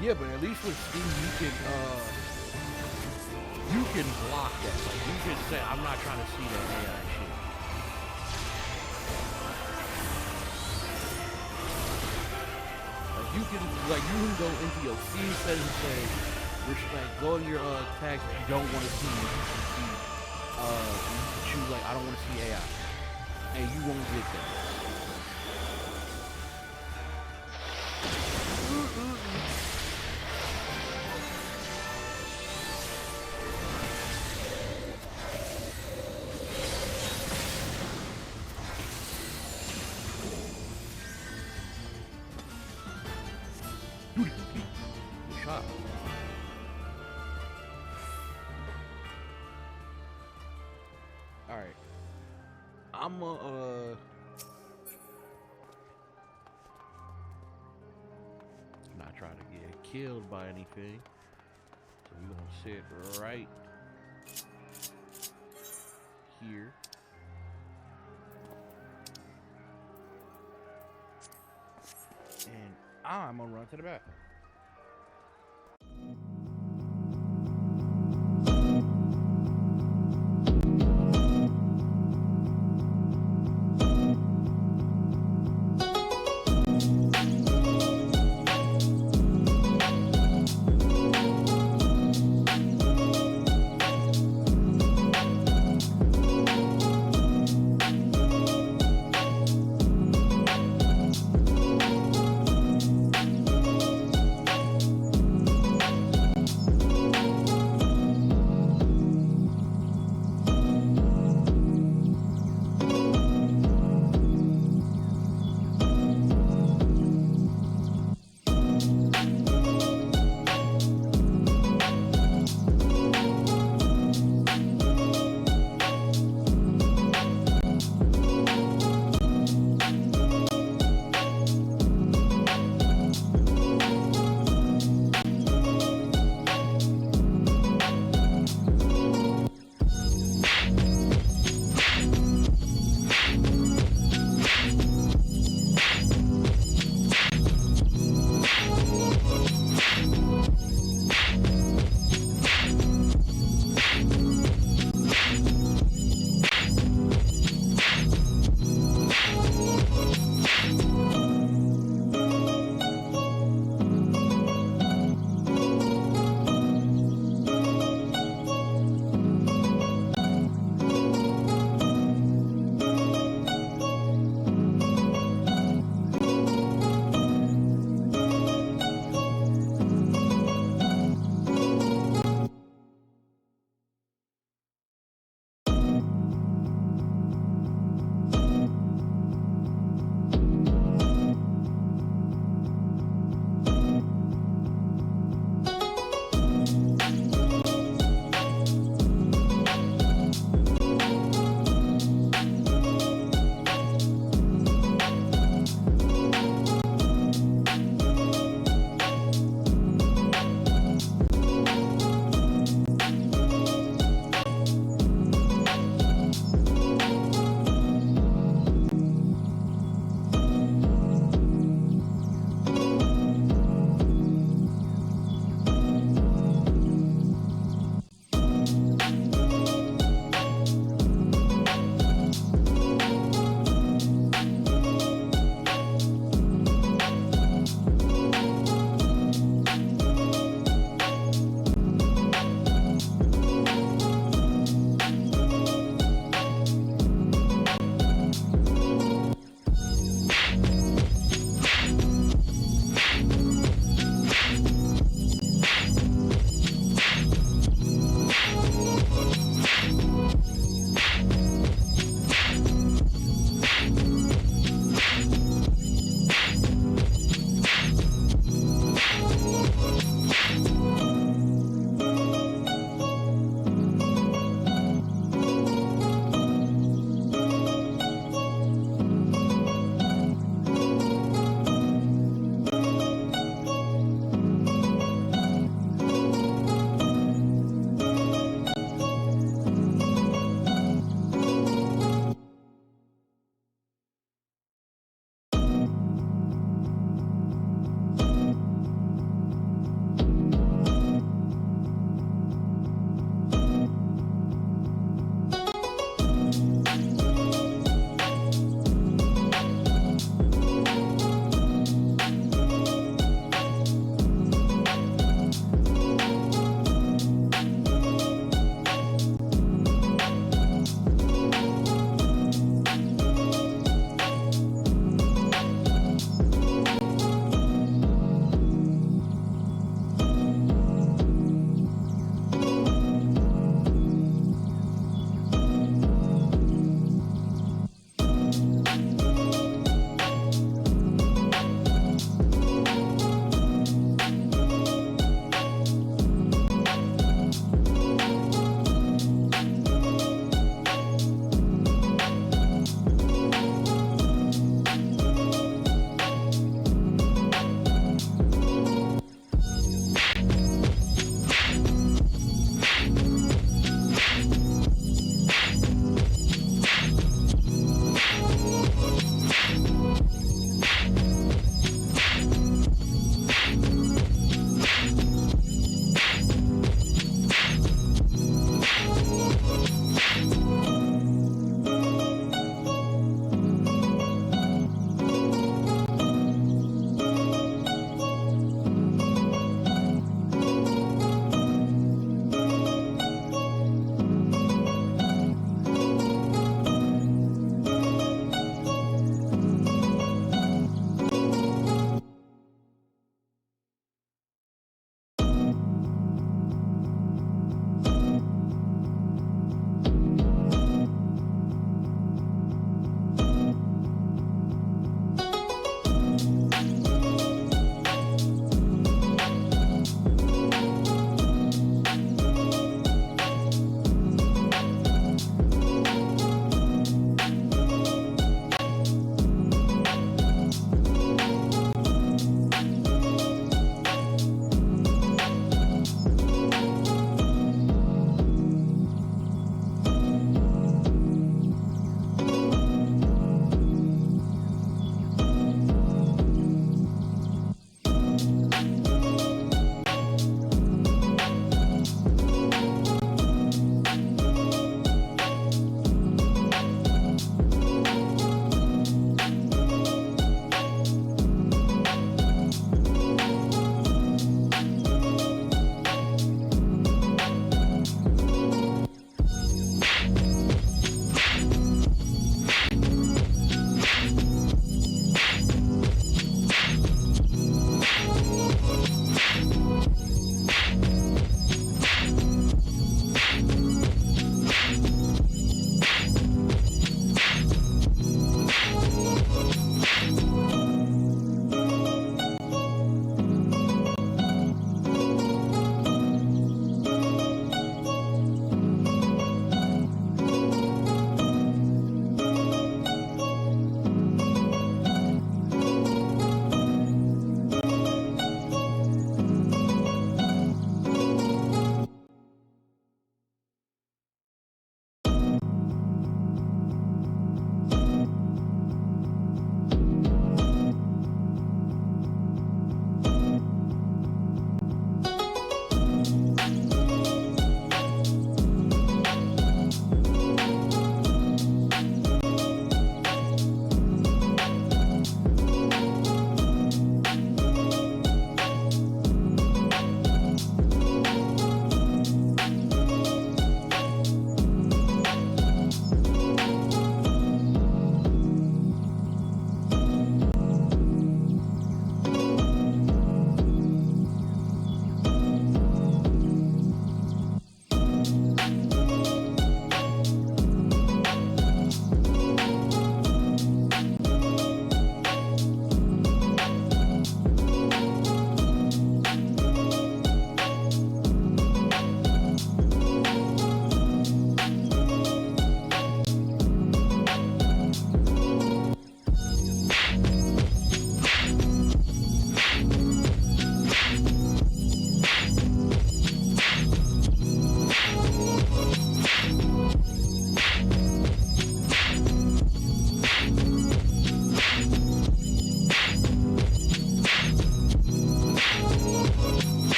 Yeah, but at least with Steam you can block that. Like, you can say, I'm not trying to see that AI shit. You can go into your Steam settings and say, Go to your tags if you don't want to see. You choose like I don't want to see AI, and you won't get that. Alright. I'ma not try to get killed by anything. So we're gonna sit right here. And I'm gonna run to the bathroom.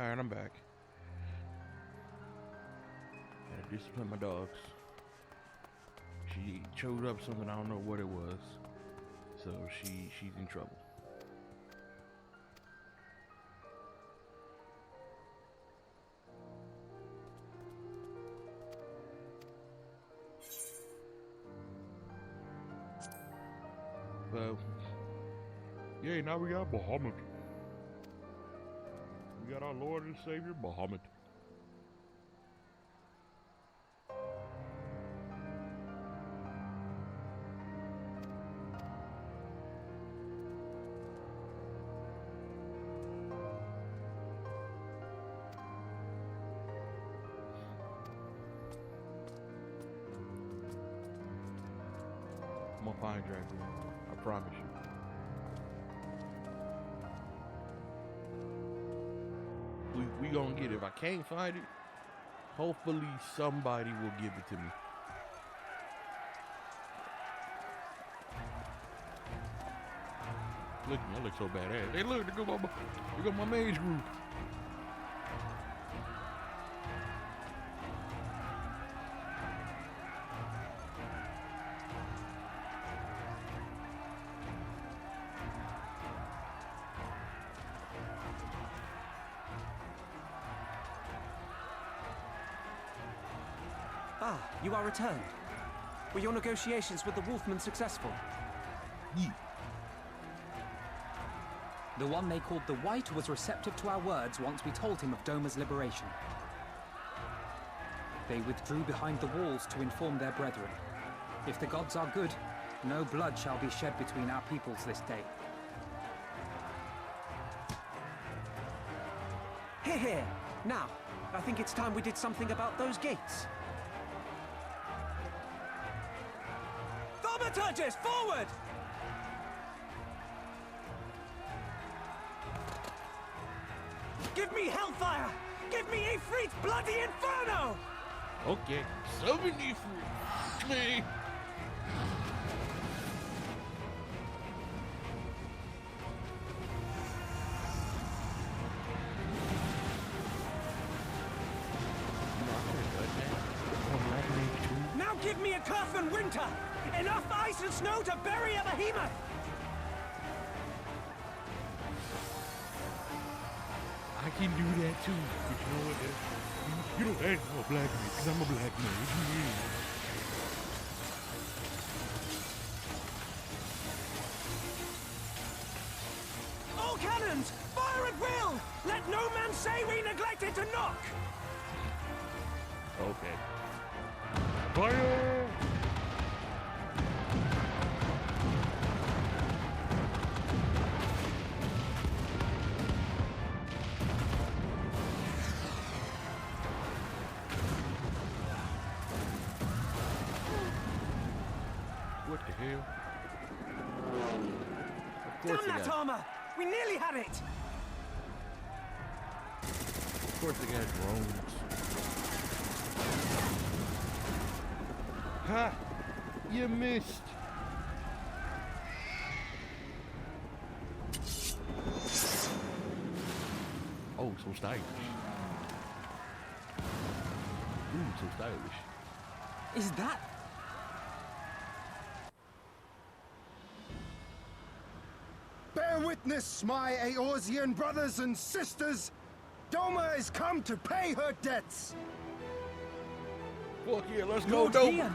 Alright, I'm back. Gotta discipline my dogs. She chewed up something, I don't know what it was. So she's in trouble. So, yeah, now we got Bahamut. We got our Lord and Savior, Bahamut. I'm gonna find Dragoon. I promise you. We gonna get it. If I can't find it, hopefully somebody will give it to me. Look at me, I look so badass. Hey, look, they got my mage group. Ah, you are returned. Were your negotiations with the Wolfman successful? Yeah. The one they called the White was receptive to our words once we told him of Doma's liberation. They withdrew behind the walls to inform their brethren. If the gods are good, no blood shall be shed between our peoples this day. Hear, hear. Now, I think it's time we did something about those gates. Thaumaturges, forward! Give me hellfire! Give me Ifrit's bloody inferno! Okay, summon Ifrit. Me. Now give me a curse and winter! Enough ice and snow to bury a behemoth! I can do that too, but you know what? You don't ask for a black man, because I'm a black man. What do you mean? All cannons! Fire at will! Let no man say we neglected to knock! Okay. Fire! What the hell? Damn that armor! We nearly had it! Of course they got drones. Ha! You missed! Oh, so stylish. Ooh, so stylish. Is that... Bear witness, my Eorzean brothers and sisters! Doma is come to pay her debts! Fuck yeah, let's go, Lord Doma! Ian!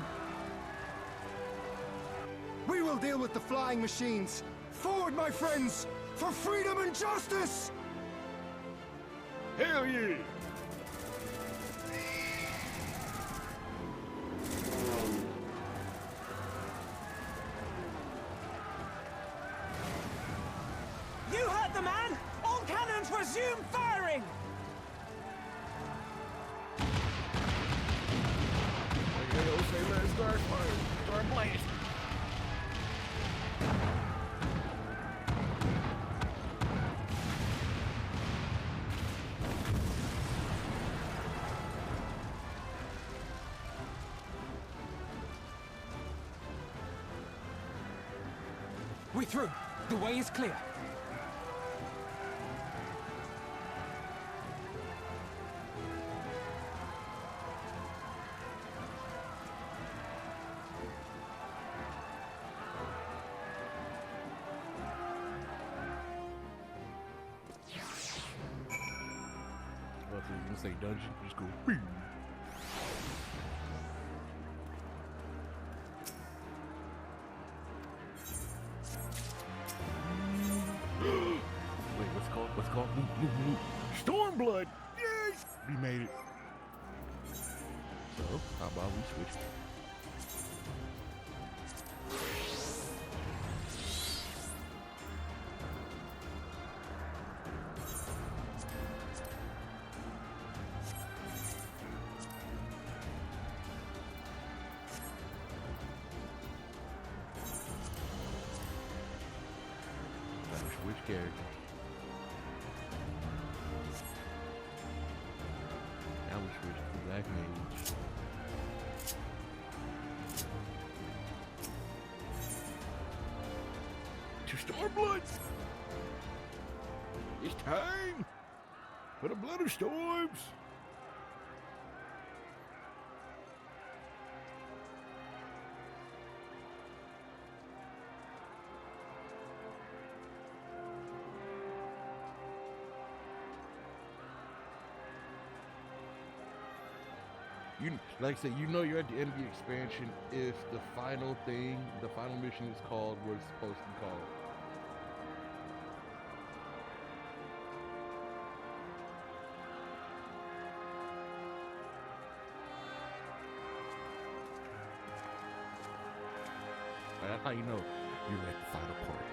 We will deal with the flying machines! Forward, my friends! For freedom and justice! Hell yeah! You heard the man! All cannons resume firing! Okay, let's start firing. Start blasting. We're through. The way is clear. say dungeon. Just go. Bing. Wait, what's called? What's called? Stormblood. Yes, we made it. So how about we switch? Which character? Now we switch to Black Mage. To Stormblood! It's time for the Blood of Storms! You, like I said, you know you're at the end of the expansion if the final thing, the final mission is called what it's supposed to be called. That's how you know you're at the final part.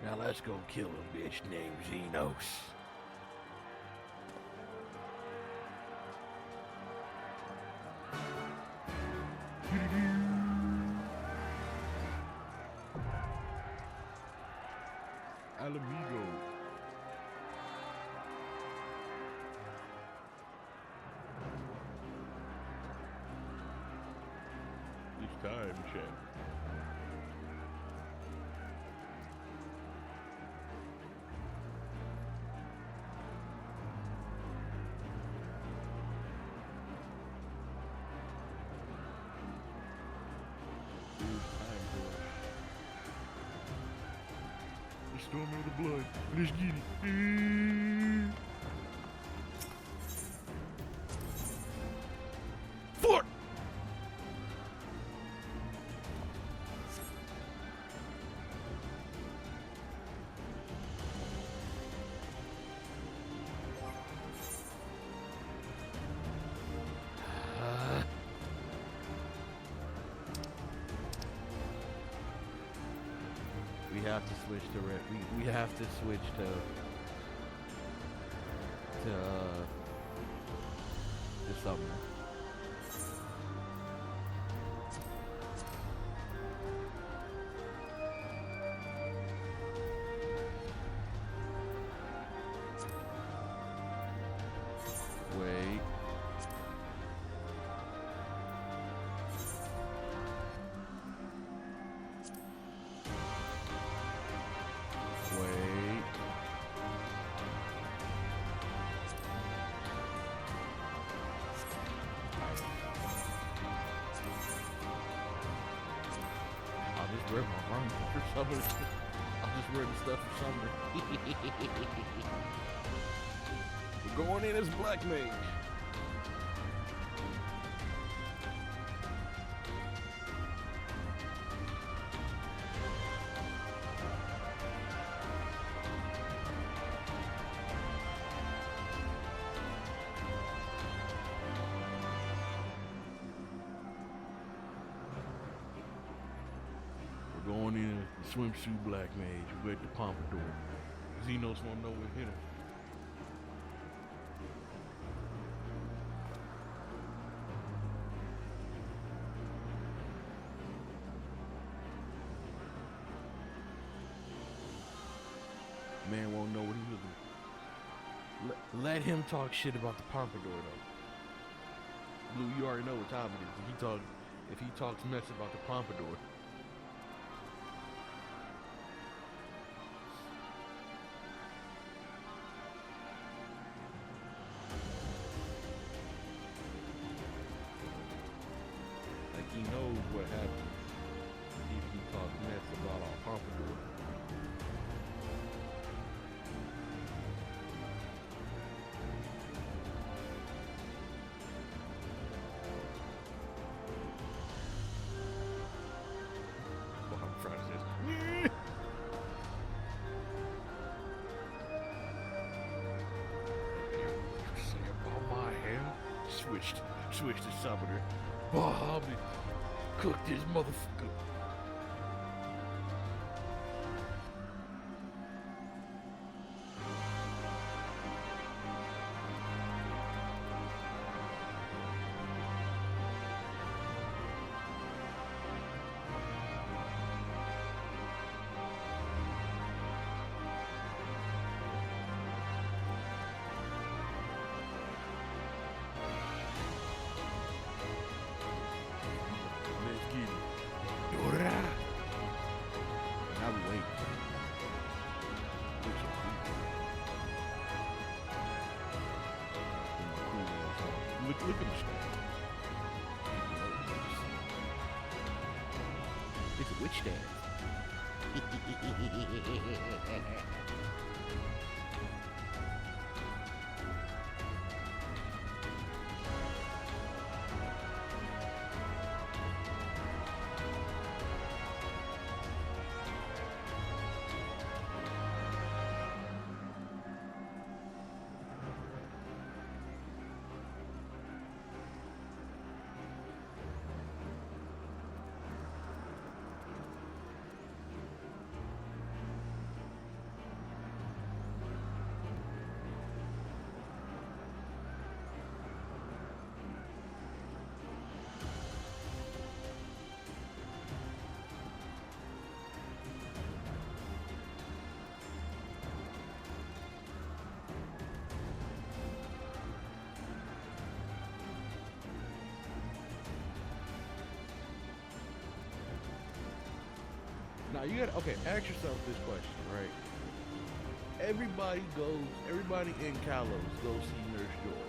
Now let's go kill a bitch named Xenos. Alamigo. It's time, chat. Storm of the blood. Let's get it. Fort! We have to switch to red. We have to switch to something. Wait. Wear my armor for summer. I'll just wear the stuff for summer. We're going in as Black Mage. Going in a swimsuit Black Mage with the pompadour. Xenos won't know what hit him. Man won't know what he was doing. Let him talk shit about the pompadour though. Blue, you already know what time it is. If he talks mess about the pompadour. Like he knows what happens if he talks mess about our pompadour. Switch to summoner. Bob, cook this motherfucker. Look at the stuff. It's a witch dance. Now you gotta, okay, ask yourself this question, right? Everybody in Kalos goes see Nurse Joy.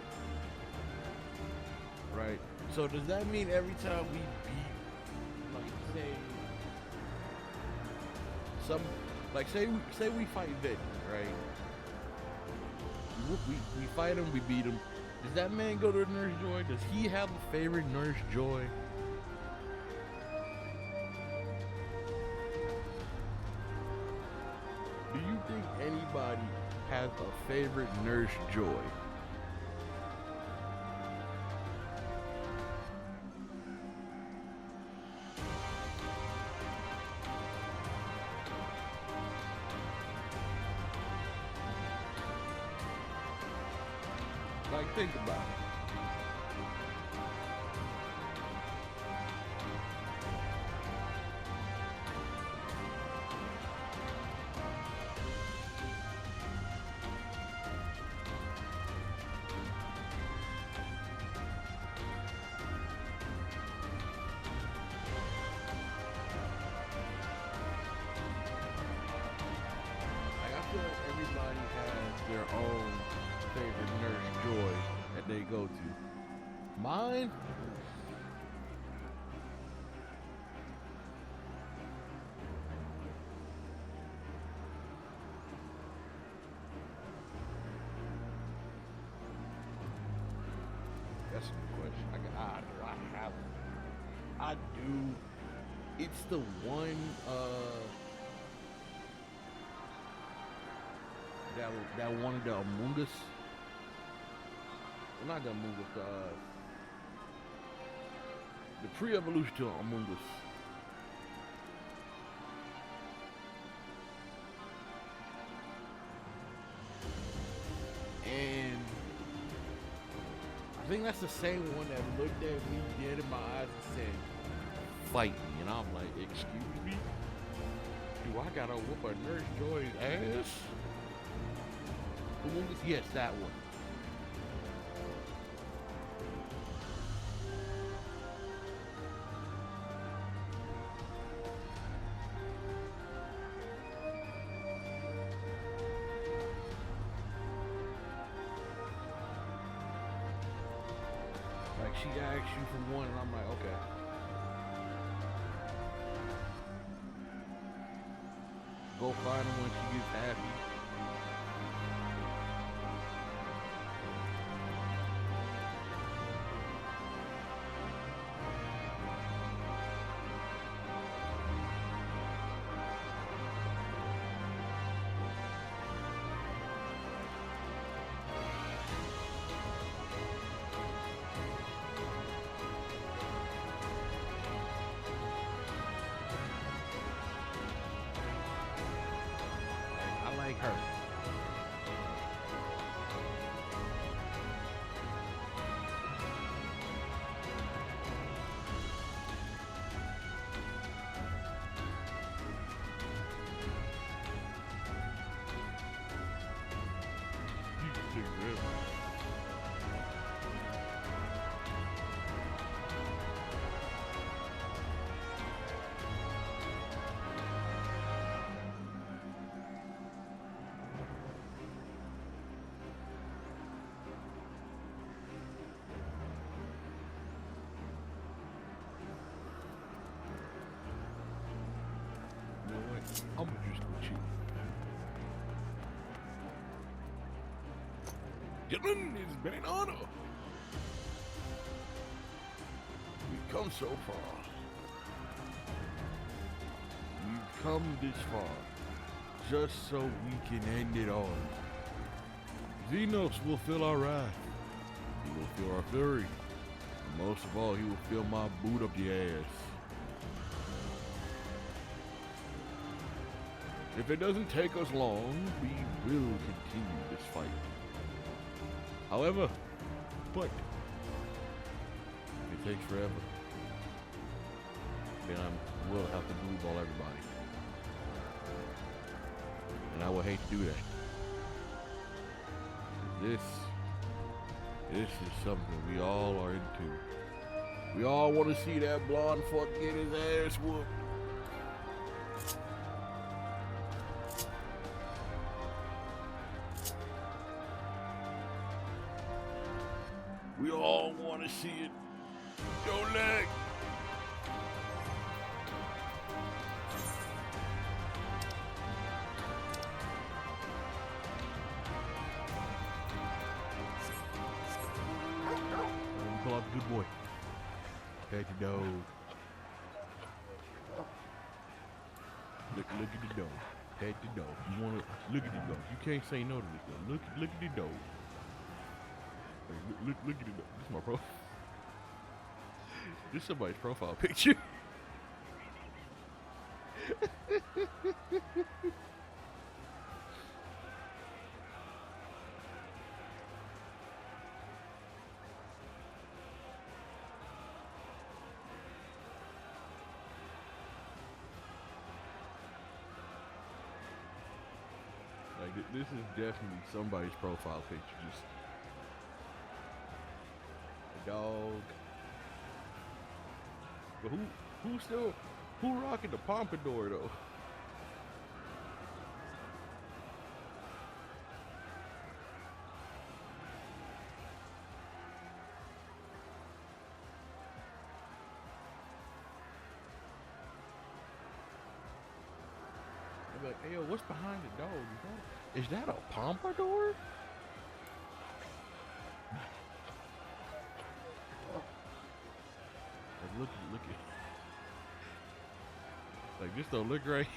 Right? So does that mean every time we beat, say we fight Vin, right? We fight him, we beat him. Does that man go to Nurse Joy? Does he have a favorite Nurse Joy? Do you think anybody has a favorite Nurse Joy? Like, think about it. Everybody has their own favorite Nurse Joy that they go to. Mine? That's a good question. I do. It's the one, that one of the Among Us. Well, not the Among Us, the pre-evolution to Among Us. And I think that's the same one that looked at me dead in my eyes and said, "Fight me." And I'm like, "Excuse me? Do I gotta whoop a Nurse Joy's ass?" Yes, that one. she asks you for one, and I'm like, okay. Go find her when she gets happy. Like her. I'm just gonna cheat. Gentlemen, it's been an honor. We've come so far. We've come this far just so we can end it all. Xenos will feel our wrath. He will feel our fury. And most of all, he will feel my boot up the ass. If it doesn't take us long, we will continue this fight. However, if it takes forever, then I will have to blue ball everybody. And I would hate to do that. This is something we all are into. We all want to see that blonde fuck get his ass whooped. We all want to see it. Don't lag. Pull out the good boy. Take the dog. Look at the dog. Take the dog. You wanna look at the dog. You can't say no to this dog. Look at the dog. Look at it. This is my profile. This is somebody's profile picture. Like this is definitely somebody's profile picture. Just dog. But who rocking the pompadour though? I'm like, hey, yo, what's behind the dog? Is that a pompadour? Look at like this don't look right.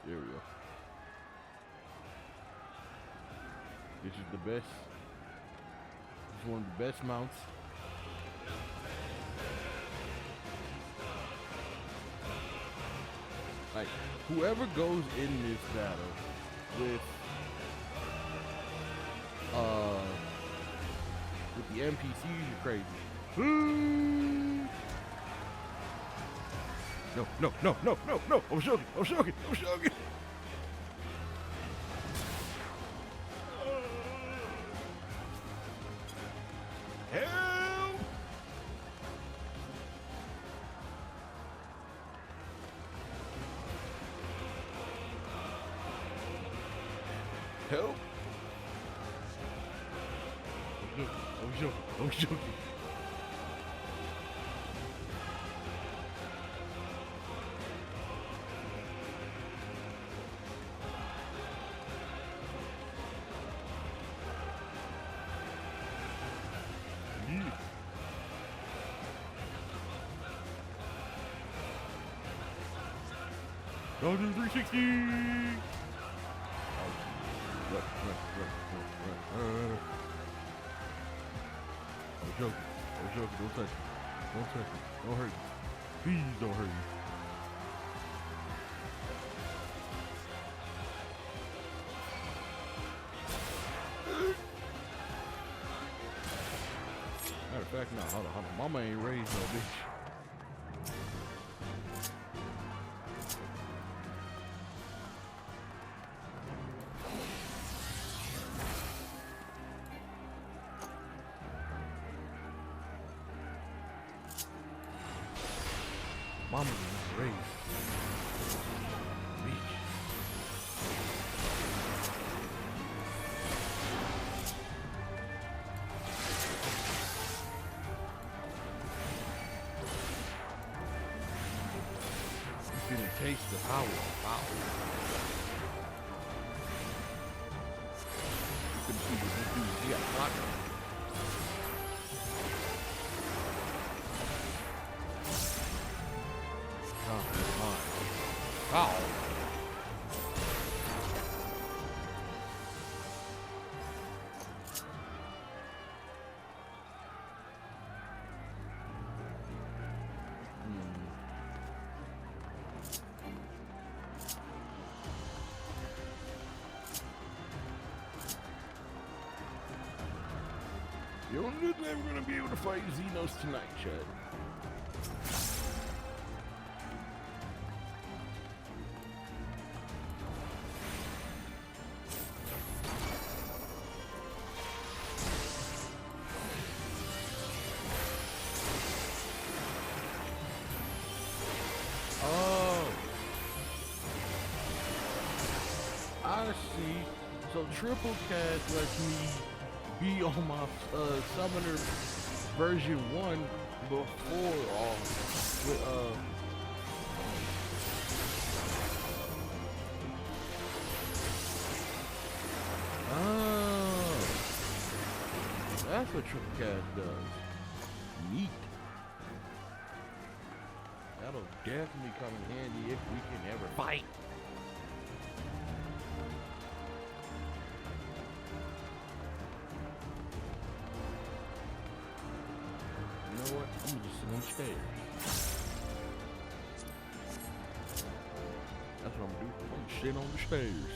There we go. This is the best. This is one of the best mounts. Like whoever goes in this battle with the NPCs, you're crazy. No. I'm joking. Help! Help! I'm joking. Don't do 360! Run. I'm joking. Don't touch me. Don't hurt me. Please don't hurt me. Matter of fact, no, hold on. Mama ain't raised no bitch. Mama was not raised. Bitch. You finna taste the power of power. You can see what this dude, he got clock on. Ow. You don't look like we're gonna be able to fight Xenos tonight, Chad. I see. So triple cast lets me be on my summoner version 1 before that's what triple cast does. Neat. That'll definitely come in handy if we can ever fight. You know what? I'm gonna just sit on the stairs. That's what I'm gonna do. I'm gonna sit on the stairs.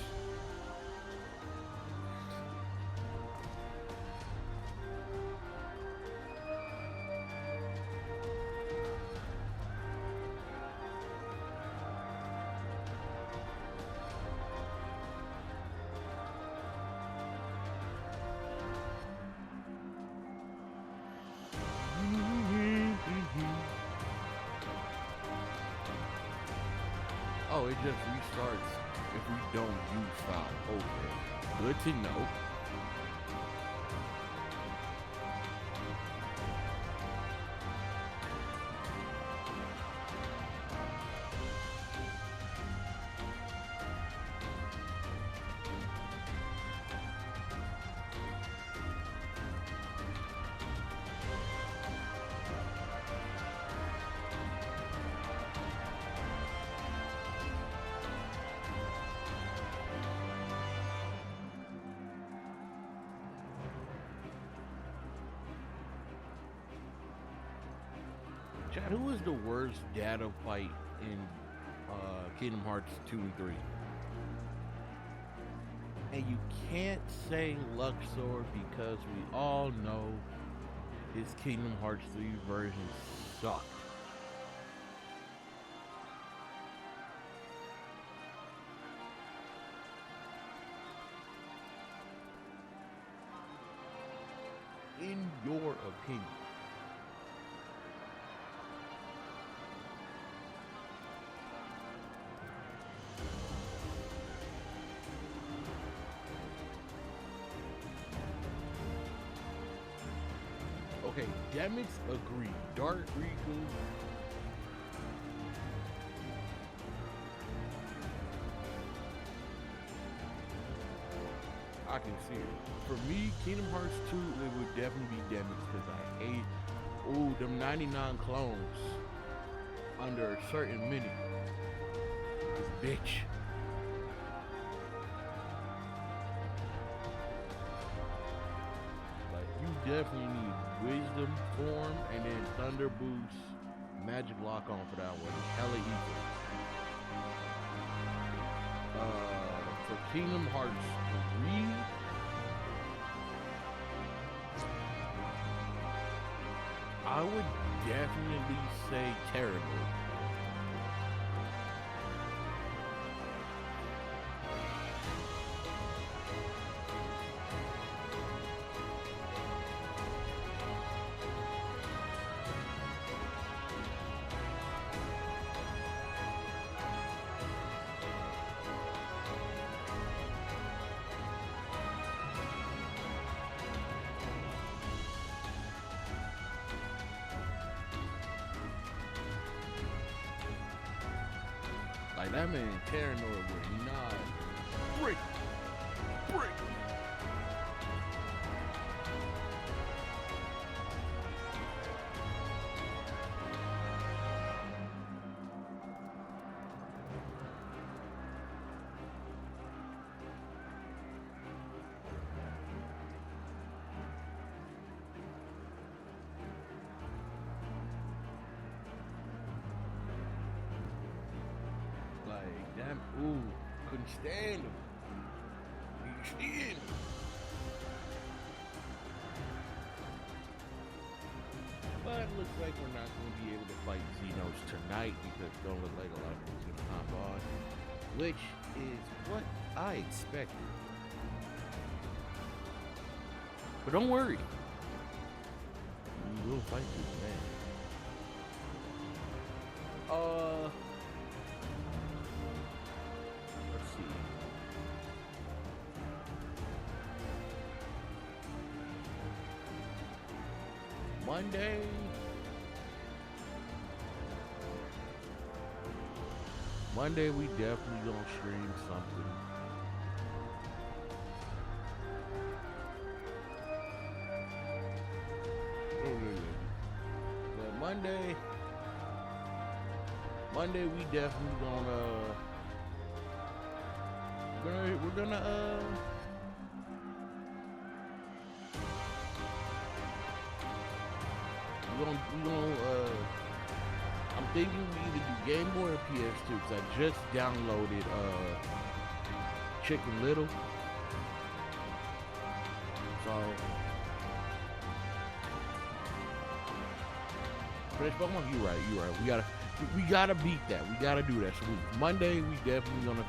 Oh, it just restarts if we don't use file. Okay. Good to know. Chad, who was the worst data fight in Kingdom Hearts 2 and 3? And you can't say Luxor because we all know his Kingdom Hearts 3 version sucked. In your opinion. Okay, Demons agree. Dark Riku. I can see it. For me, Kingdom Hearts 2, it would definitely be Demons because I hate, them 99 clones under a certain minute. This bitch. You definitely need Wisdom Form and then Thunder Boost Magic Lock on for that one. It's hella easy. For Kingdom Hearts 3, I would definitely say Terrible. Like that man Terranor would not break. Ooh, couldn't stand him. You stand him. But it looks like we're not going to be able to fight Xenos tonight because it don't look like a lot of things going to pop on, which is what I expected. But don't worry. We will fight this man. Monday we definitely gonna stream something. But Monday we definitely we're gonna I'm thinking we either do Game Boy or PS2 because I just downloaded Chicken Little. So Fresh Pokemon, you right. We gotta beat that. We gotta do that. So Monday we definitely gonna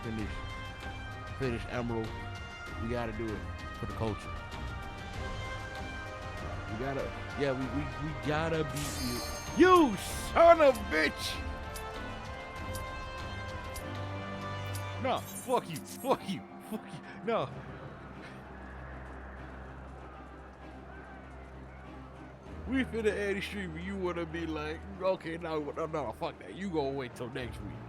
finish Emerald. We gotta do it for the culture. We gotta beat you. You son of a bitch! No, fuck you. No. We finna add a stream where you wanna be like, okay, no, fuck that. You gonna wait till next week.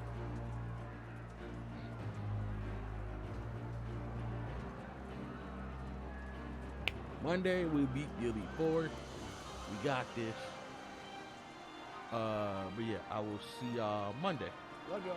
Monday we'll beat the Elite Four. We got this. But yeah, I will see y'all Monday. Love y'all.